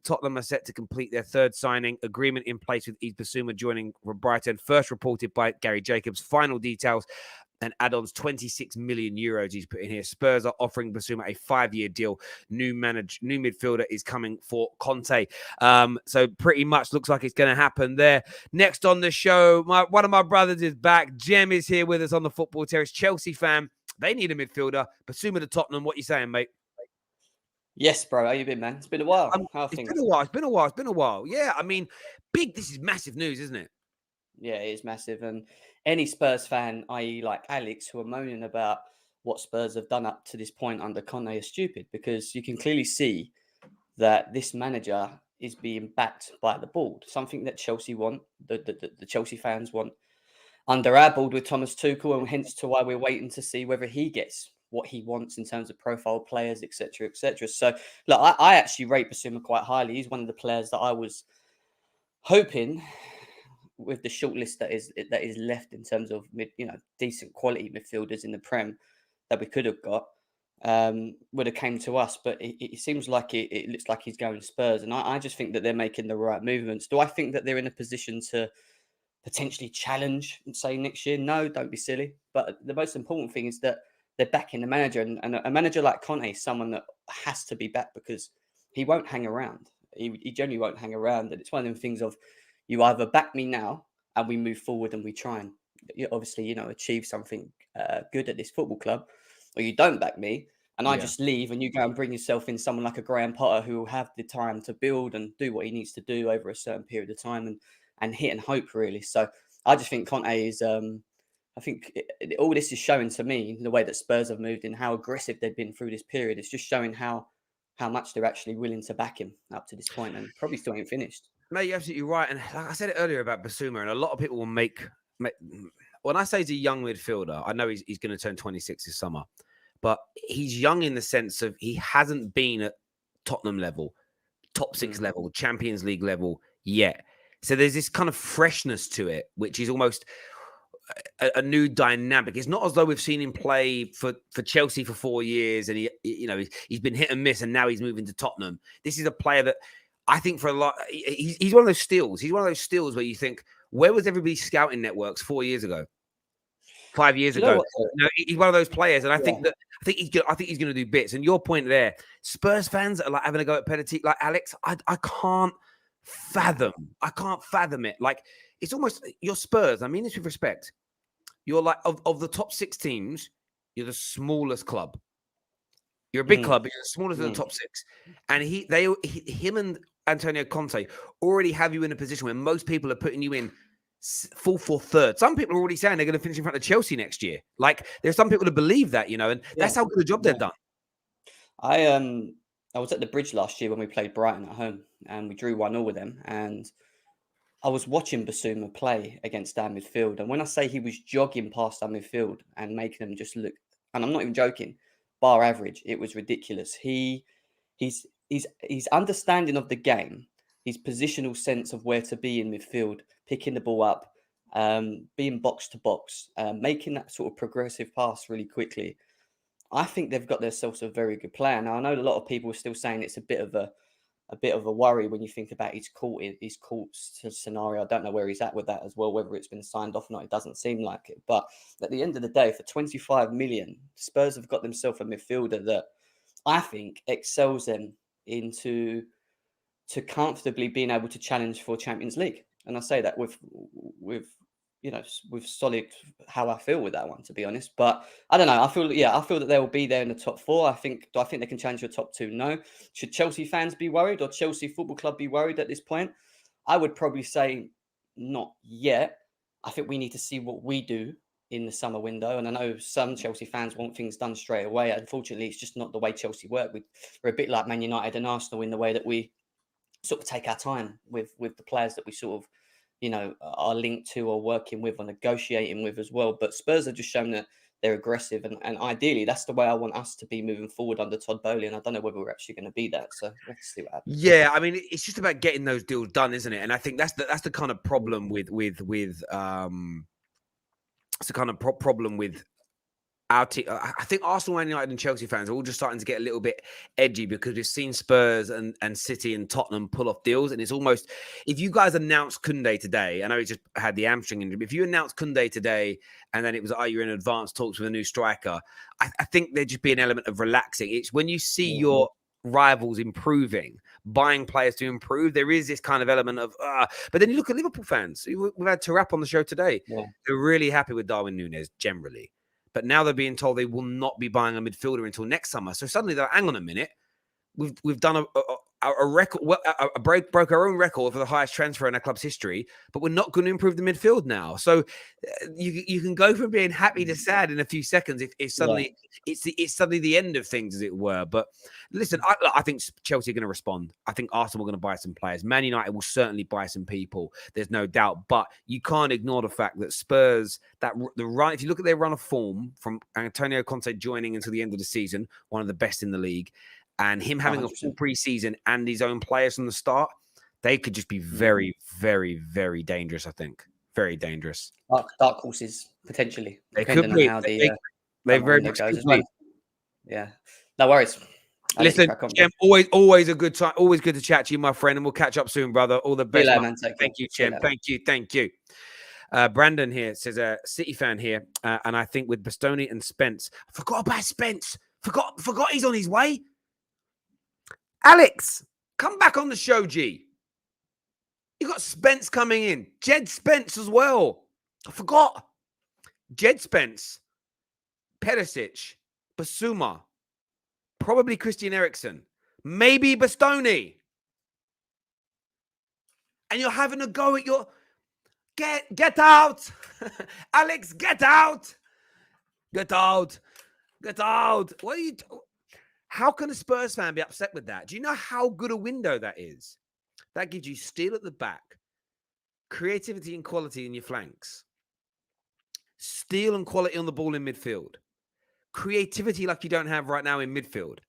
Tottenham are set to complete their 3rd signing. Agreement in place with Yves Bissouma joining Brighton. First reported by Gary Jacobs. Final details and add-ons, 26 million euros he's put in here. Spurs are offering Bissouma a 5-year deal. New midfielder is coming for Conte. So pretty much looks like it's going to happen there. Next on the show, one of my brothers is back. Jem is here with us on the Football Terrace. Chelsea fan. They need a midfielder. Bissouma to Tottenham. What you saying, mate? Yes, bro. How you been, man? It's been a while. How are things? It's been a while. Yeah, I mean, this is massive news, isn't it? Yeah, it is massive. And any Spurs fan, i.e., like Alex, who are moaning about what Spurs have done up to this point under Conte, are stupid, because you can clearly see that this manager is being backed by the board. Something that Chelsea want, the Chelsea fans want under our board with Thomas Tuchel, and hence to why we're waiting to see whether he gets what he wants in terms of profile players, etc., etc. So, look, I actually rate Bissouma quite highly. He's one of the players that I was hoping, with the short list that is left in terms of decent quality midfielders in the Prem, that we could have got, would have came to us. But it seems like it looks like he's going to Spurs, and I just think that they're making the right movements. Do I think that they're in a position to potentially challenge and say next year? No, don't be silly. But the most important thing is that they're backing the manager, and a manager like Conte is someone that has to be backed, because he won't hang around. He generally won't hang around, and it's one of them things of, you either back me now and we move forward and we try and obviously achieve something good at this football club, or you don't back me and I just leave, and you go and bring yourself in someone like a Graham Potter who will have the time to build and do what he needs to do over a certain period of time and hit and hope, really. So I just think Conte is, I think all this is showing to me the way that Spurs have moved and how aggressive they've been through this period. It's just showing how much they're actually willing to back him up to this point, and probably still ain't finished. Mate, you're absolutely right. And like I said it earlier about Bissouma, and a lot of people will make when I say he's a young midfielder, I know he's going to turn 26 this summer, but he's young in the sense of he hasn't been at Tottenham level, top six level, Champions League level yet. So there's this kind of freshness to it, which is almost a new dynamic. It's not as though we've seen him play for Chelsea for 4 years and he's been hit and miss, and now he's moving to Tottenham. This is a player that I think for a lot, he's one of those steals. He's one of those steals where you think, where was everybody's scouting networks 4 years ago, 5 years ago? He's one of those players, and I think he's going to do bits. And your point there, Spurs fans are like having a go at Perisic, like Alex. I can't fathom it. Like, it's almost, you're Spurs. I mean this with respect. You're like, of the top 6 teams, you're the smallest club. You're a big club, but you're the smallest of the top 6. And him and Antonio Conte already have you in a position where most people are putting you in fourth or third. Some people are already saying they're going to finish in front of Chelsea next year. Like, there's some people that believe that, and that's how good a job they've done. I was at the Bridge last year when we played Brighton at home, and we drew 1-0 with them. And I was watching Bissouma play against our midfield. And when I say he was jogging past our midfield and making them just look, and I'm not even joking, bar average, it was ridiculous. His understanding of the game, his positional sense of where to be in midfield, picking the ball up, being box to box, making that sort of progressive pass really quickly. I think they've got themselves a very good player. Now, I know a lot of people are still saying it's a bit of a worry when you think about his court scenario. I don't know where he's at with that as well, whether it's been signed off or not. It doesn't seem like it. But at the end of the day, for 25 million, Spurs have got themselves a midfielder that I think excels them into comfortably being able to challenge for Champions League. And I say that with solid how I feel with that one, to be honest. But I don't know. I feel that they will be there in the top 4. Do I think they can challenge your top 2? No. Should Chelsea fans be worried, or Chelsea Football Club be worried at this point? I would probably say not yet. I think we need to see what we do in the summer window. And I know some Chelsea fans want things done straight away. Unfortunately, it's just not the way Chelsea work. We're a bit like Man United and Arsenal in the way that we sort of take our time with the players that we sort of, are linked to or working with or negotiating with as well. But Spurs have just shown that they're aggressive, and ideally that's the way I want us to be moving forward under Todd Bowley. And I don't know whether we're actually going to be that. So let's see what happens. Yeah, I mean, it's just about getting those deals done, isn't it? And I think that's the kind of problem with our team. I think Arsenal, Man United and Chelsea fans are all just starting to get a little bit edgy because we've seen Spurs and City and Tottenham pull off deals. And it's almost, if you guys announced Koundé today, I know he just had the hamstring injury, but if you announced Koundé today and then it was, you're in advanced talks with a new striker, I think there'd just be an element of relaxing. It's when you see your rivals improving, buying players to improve, there is this kind of element of, but then you look at Liverpool fans. We've had Tarap on the show today. Yeah. They're really happy with Darwin Núñez generally. But now they're being told they will not be buying a midfielder until next summer. So suddenly they're like, hang on a minute. We've done a record, broke our own record for the highest transfer in our club's history, but we're not going to improve the midfield now. So you can go from being happy to sad in a few seconds if suddenly it's suddenly the end of things, as it were. But listen, I think Chelsea are going to respond. I think Arsenal are going to buy some players. Man United will certainly buy some people. There's no doubt. But you can't ignore the fact that Spurs, if you look at their run of form from Antonio Conte joining until the end of the season, one of the best in the league, and him having 100%. A full preseason and his own players from the start, they could just be very, very, very dangerous. I think very dangerous. Dark horses potentially. They could be. How they very much could be. Yeah, no worries. Listen, Chem, always a good time. Always good to chat to you, my friend, and we'll catch up soon, brother. All the best. Thank you, Chem. Thank you. Brandon here says a City fan here, and I think with Bastoni and Spence, I forgot about Spence. Forgot he's on his way. Alex, come back on the show, G. You got Spence coming in. Jed Spence as well. I forgot. Jed Spence, Perisic, Bissouma, probably Christian Eriksen, maybe Bastoni. And you're having a go at your... Get out. Alex, get out. Get out. Get out. What are you... How can a Spurs fan be upset with that? Do you know how good a window that is? That gives you steel at the back, creativity and quality in your flanks, steel and quality on the ball in midfield, creativity like you don't have right now in midfield.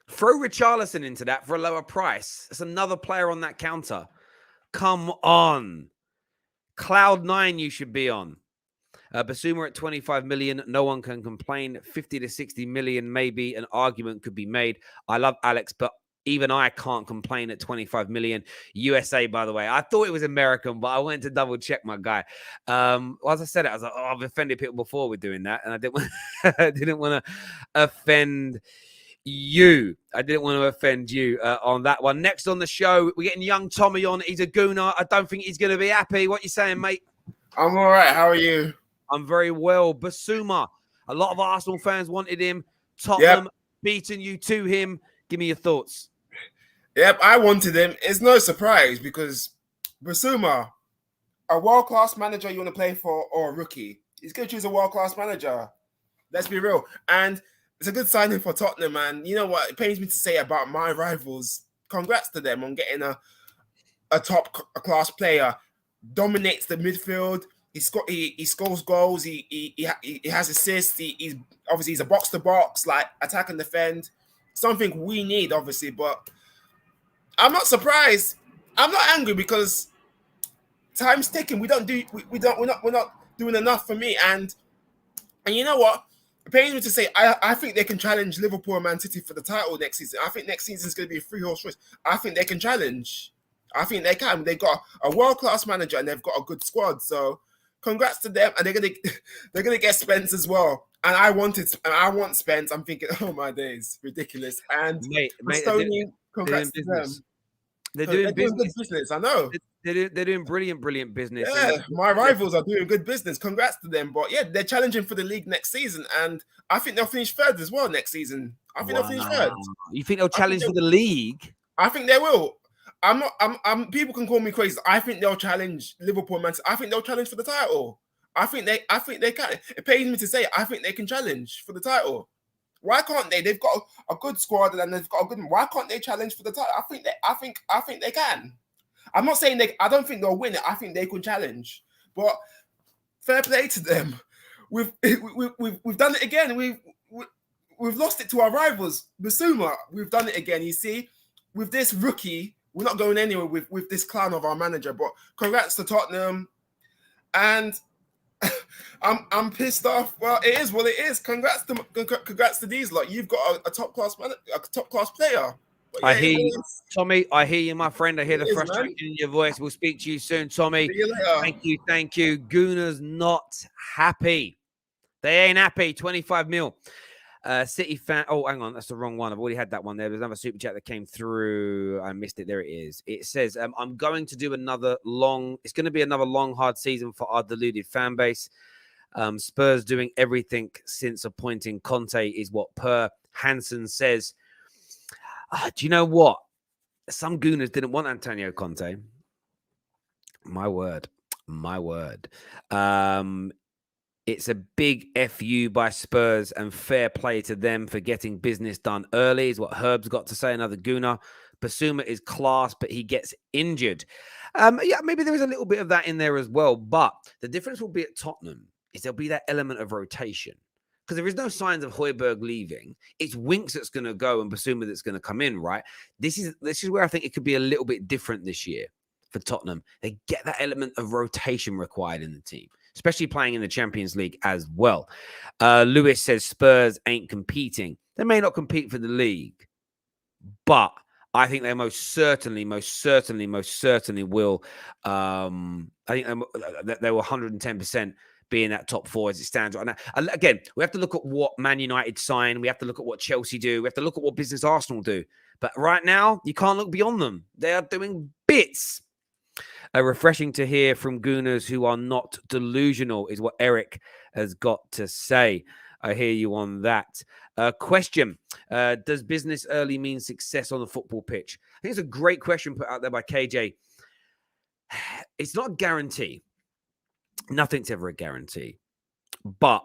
Throw Richarlison into that for a lower price. It's another player on that counter. Come on. Cloud 9 you should be on. Bissouma at 25 million. No one can complain. 50 to 60 million, maybe an argument could be made. I love Alex, but even I can't complain at 25 million. USA, by the way. I thought it was American, but I went to double check my guy. As I said it, I was like, I've offended people before with doing that. And I didn't want to offend you. I didn't want to offend you on that one. Next on the show, we're getting young Tommy on. He's a gooner. I don't think he's going to be happy. What you saying, mate? I'm all right. How are you? I'm very well. Bissouma. A lot of Arsenal fans wanted him. Tottenham beating you to him. Give me your thoughts. Yep, I wanted him. It's no surprise because Bissouma, a world-class manager you want to play for or a rookie, he's going to choose a world-class manager. Let's be real. And it's a good signing for Tottenham. And you know what? It pains me to say about my rivals. Congrats to them on getting a top-class player. Dominates the midfield. He scores goals. He has assists. He's a box-to-box, like attack and defend. Something we need, obviously, but I'm not surprised. I'm not angry because time's ticking. We're not doing enough for me. And you know what? It pains me to say I think they can challenge Liverpool and Man City for the title next season. I think next season is going to be a 3-horse race. I think they can challenge. I think they can. They got a world-class manager and they've got a good squad. So congrats to them. And they're gonna get Spence as well. And I want Spence. I'm thinking, oh my days, ridiculous. And mate, congrats to them. They're doing good business. I know. They're doing brilliant business. Yeah, my rivals are doing good business. Congrats to them. But yeah, they're challenging for the league next season, and I think they'll finish third as well next season. I think they'll finish third. You think they'll challenge for the league? I think they will. I'm people can call me crazy. I think they'll challenge Liverpool, Man City. I think they'll challenge for the title. I think they can. It pains me to say I think they can challenge for the title. Why can't they? They've got a good squad and they've got a good. Why can't they challenge for the title? I think they can. I'm not saying I don't think they'll win it. I think they can challenge. But fair play to them. We've done it again. We've lost it to our rivals. Bissouma, we've done it again. You see, with this rookie, we're not going anywhere with this clown of our manager. But congrats to Tottenham. And I'm pissed off. Well, it is what it is. Congrats to these lot. You've got a top class player. But I hear you, Tommy. I hear you, my friend. I hear the frustration in your voice. We'll speak to you soon, Tommy. See you later. Thank you. Gooner's not happy. They ain't happy. 25 mil. City fan. Oh, hang on. That's the wrong one. I've already had that one there. There's another super chat that came through. I missed it. There it is. It says, I'm going to do it's going to be another long, hard season for our deluded fan base. Spurs doing everything since appointing Conte is what Per Hansen says. Do you know what? Some gooners didn't want Antonio Conte. My word. It's a big FU by Spurs, and fair play to them for getting business done early, is what Herb's got to say, another gooner. Bissouma is class, but he gets injured. Yeah, maybe there is a little bit of that in there as well, but the difference will be at Tottenham is there'll be that element of rotation. Because there is no signs of Højbjerg leaving. It's Winks that's going to go and Bissouma that's going to come in, right? This is where I think it could be a little bit different this year for Tottenham. They get that element of rotation required in the team, especially playing in the Champions League as well. Lewis says Spurs ain't competing. They may not compete for the league, but I think they most certainly will. I think they will 110% be in that top four as it stands right now. Again, we have to look at what Man United sign. We have to look at what Chelsea do. We have to look at what business Arsenal do. But right now, you can't look beyond them. They are doing bits. Refreshing to hear from gooners who are not delusional is what Eric has got to say. I hear you on that. Question. Does business early mean success on the football pitch? I think it's a great question put out there by KJ. It's not a guarantee. Nothing's ever a guarantee. But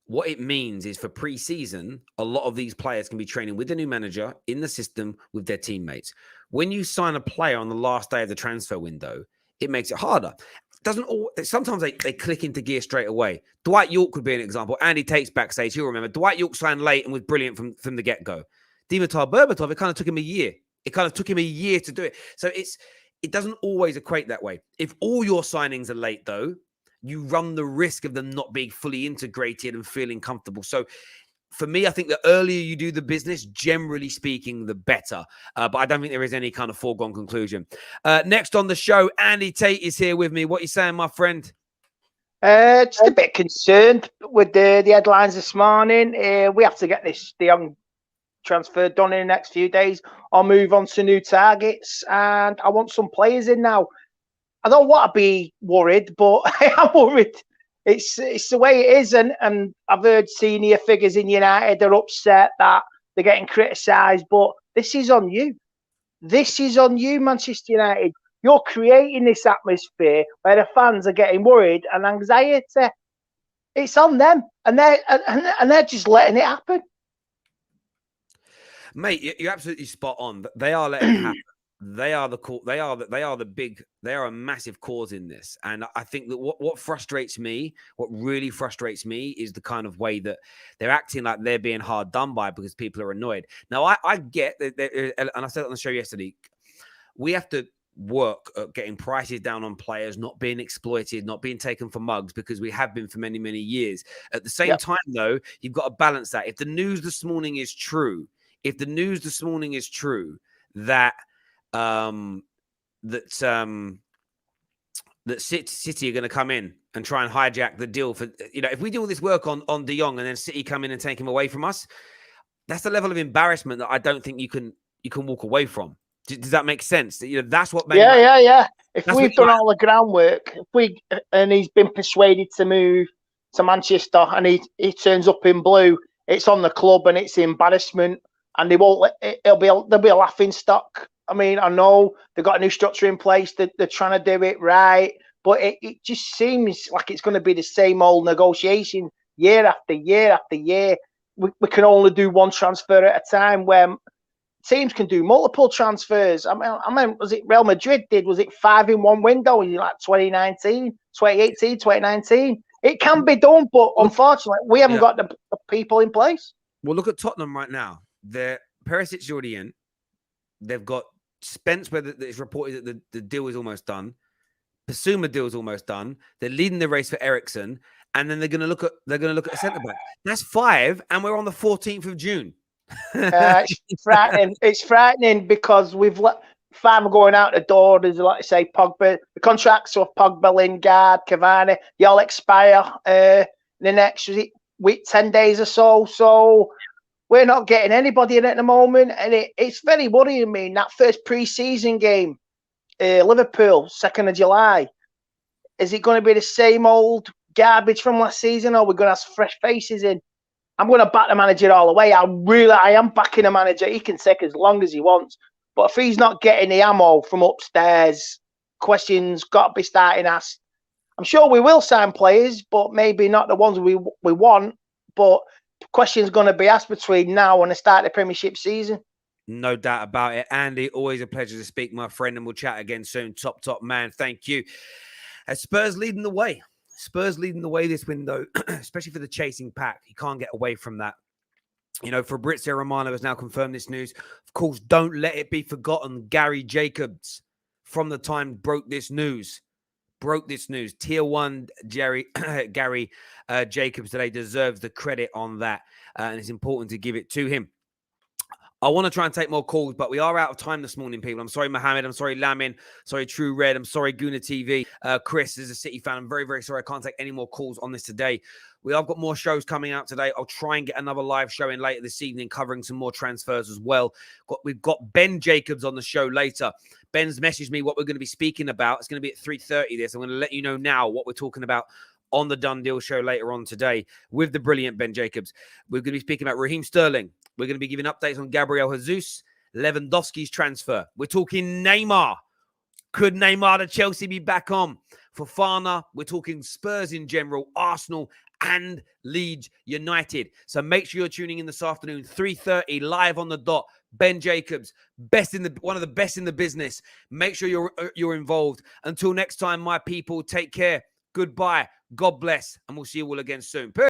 what it means is for pre-season, a lot of these players can be training with the new manager in the system with their teammates. When you sign a player on the last day of the transfer window, it makes it harder. Sometimes they click into gear straight away. Dwight York could be an example. Andy Tate's backstage. He'll remember. Dwight York signed late and was brilliant from the get-go. Dimitar Berbatov, it kind of took him a year. To do it. So it doesn't always equate that way. If all your signings are late, though, you run the risk of them not being fully integrated and feeling comfortable. So for me, I think the earlier you do the business, generally speaking, the better. But I don't think there is any kind of foregone conclusion. Next on the show, Andy Tate is here with me. What are you saying, my friend? Just a bit concerned with the headlines this morning. We have to get this De Jong transfer done in the next few days or move on to new targets. And I want some players in now. I don't want to be worried, but I am worried. It's the way it is, and I've heard senior figures in United are upset that they're getting criticised, but this is on you. This is on you, Manchester United. You're creating this atmosphere where the fans are getting worried and anxiety. It's on them, and they're just letting it happen. Mate, you're absolutely spot on. They are letting it happen. They are a massive cause in this. And I think that what really frustrates me is the kind of way that they're acting like they're being hard done by because people are annoyed. Now, I get that, and I said it on the show yesterday, we have to work at getting prices down on players, not being exploited, not being taken for mugs, because we have been for many, many years. At the same time, though, you've got to balance that. If the news this morning is true, that that City are going to come in and try and hijack the deal for, if we do all this work on De Jong and then City come in and take him away from us, that's the level of embarrassment that I don't think you can walk away from. Does that make sense? That's what. Yeah. If we've done all the groundwork, and he's been persuaded to move to Manchester, and he turns up in blue, it's on the club and it's embarrassment, and they won't. There'll be a laughing stock. I mean, I know they've got a new structure in place. They're trying to do it right, but it just seems like it's going to be the same old negotiation year after year after year. We can only do one transfer at a time, where teams can do multiple transfers. I mean, was it Real Madrid did? Was it 5 in one window in like 2018, 2018, 2019? It can be done, but unfortunately, we haven't got the people in place. Well, look at Tottenham right now. Perisic's already in. They've got Spence, where it's reported that the deal is almost done. Bissouma deal is almost done. They're leading the race for Eriksen, and then they're going to look at a centre back. That's 5, and we're on the 14th of June. It's frightening. It's frightening because we've let 5 going out the door. There's, like I say, Pogba. The contracts of Pogba, Lingard, Cavani, they all expire the next week, 10 days or so. So we're not getting anybody in at the moment, and it's very worrying me. In that first pre-season game, Liverpool, 2nd of July, is it going to be the same old garbage from last season, or are we going to have fresh faces in? I'm going to back the manager all the way. I am backing a manager. He can take as long as he wants. But if he's not getting the ammo from upstairs, questions got to be starting asked. I'm sure we will sign players, but maybe not the ones we want. But questions going to be asked between now and the start of the Premiership season. No doubt about it. Andy, always a pleasure to speak, my friend, and we'll chat again soon. Top man. Thank you. Spurs leading the way. Spurs leading the way this window, especially for the chasing pack. You can't get away from that. You know, Fabrizio Romano has now confirmed this news. Of course, don't let it be forgotten. Gary Jacobs, from the time, broke this news. Tier 1 Gary Jacobs today deserves the credit on that. And it's important to give it to him. I want to try and take more calls, but we are out of time this morning, people. I'm sorry, Mohammed. I'm sorry, Lamin. Sorry, True Red. I'm sorry, Guna TV. Chris is a City fan. I'm very, very sorry. I can't take any more calls on this today. We have got more shows coming out today. I'll try and get another live show in later this evening, covering some more transfers as well. We've got Ben Jacobs on the show later. Ben's messaged me what we're going to be speaking about. It's going to be at 3:30 this. I'm going to let you know now what we're talking about on the Done Deal show later on today with the brilliant Ben Jacobs. We're going to be speaking about Raheem Sterling. We're going to be giving updates on Gabriel Jesus, Lewandowski's transfer. We're talking Neymar. Could Neymar to Chelsea be back on? Fofana, we're talking Spurs in general, Arsenal, and Leeds United. So make sure you're tuning in this afternoon, 3:30, live on the dot. Ben Jacobs, one of the best in the business. Make sure you're involved. Until next time, my people, take care. Goodbye. God bless. And we'll see you all again soon.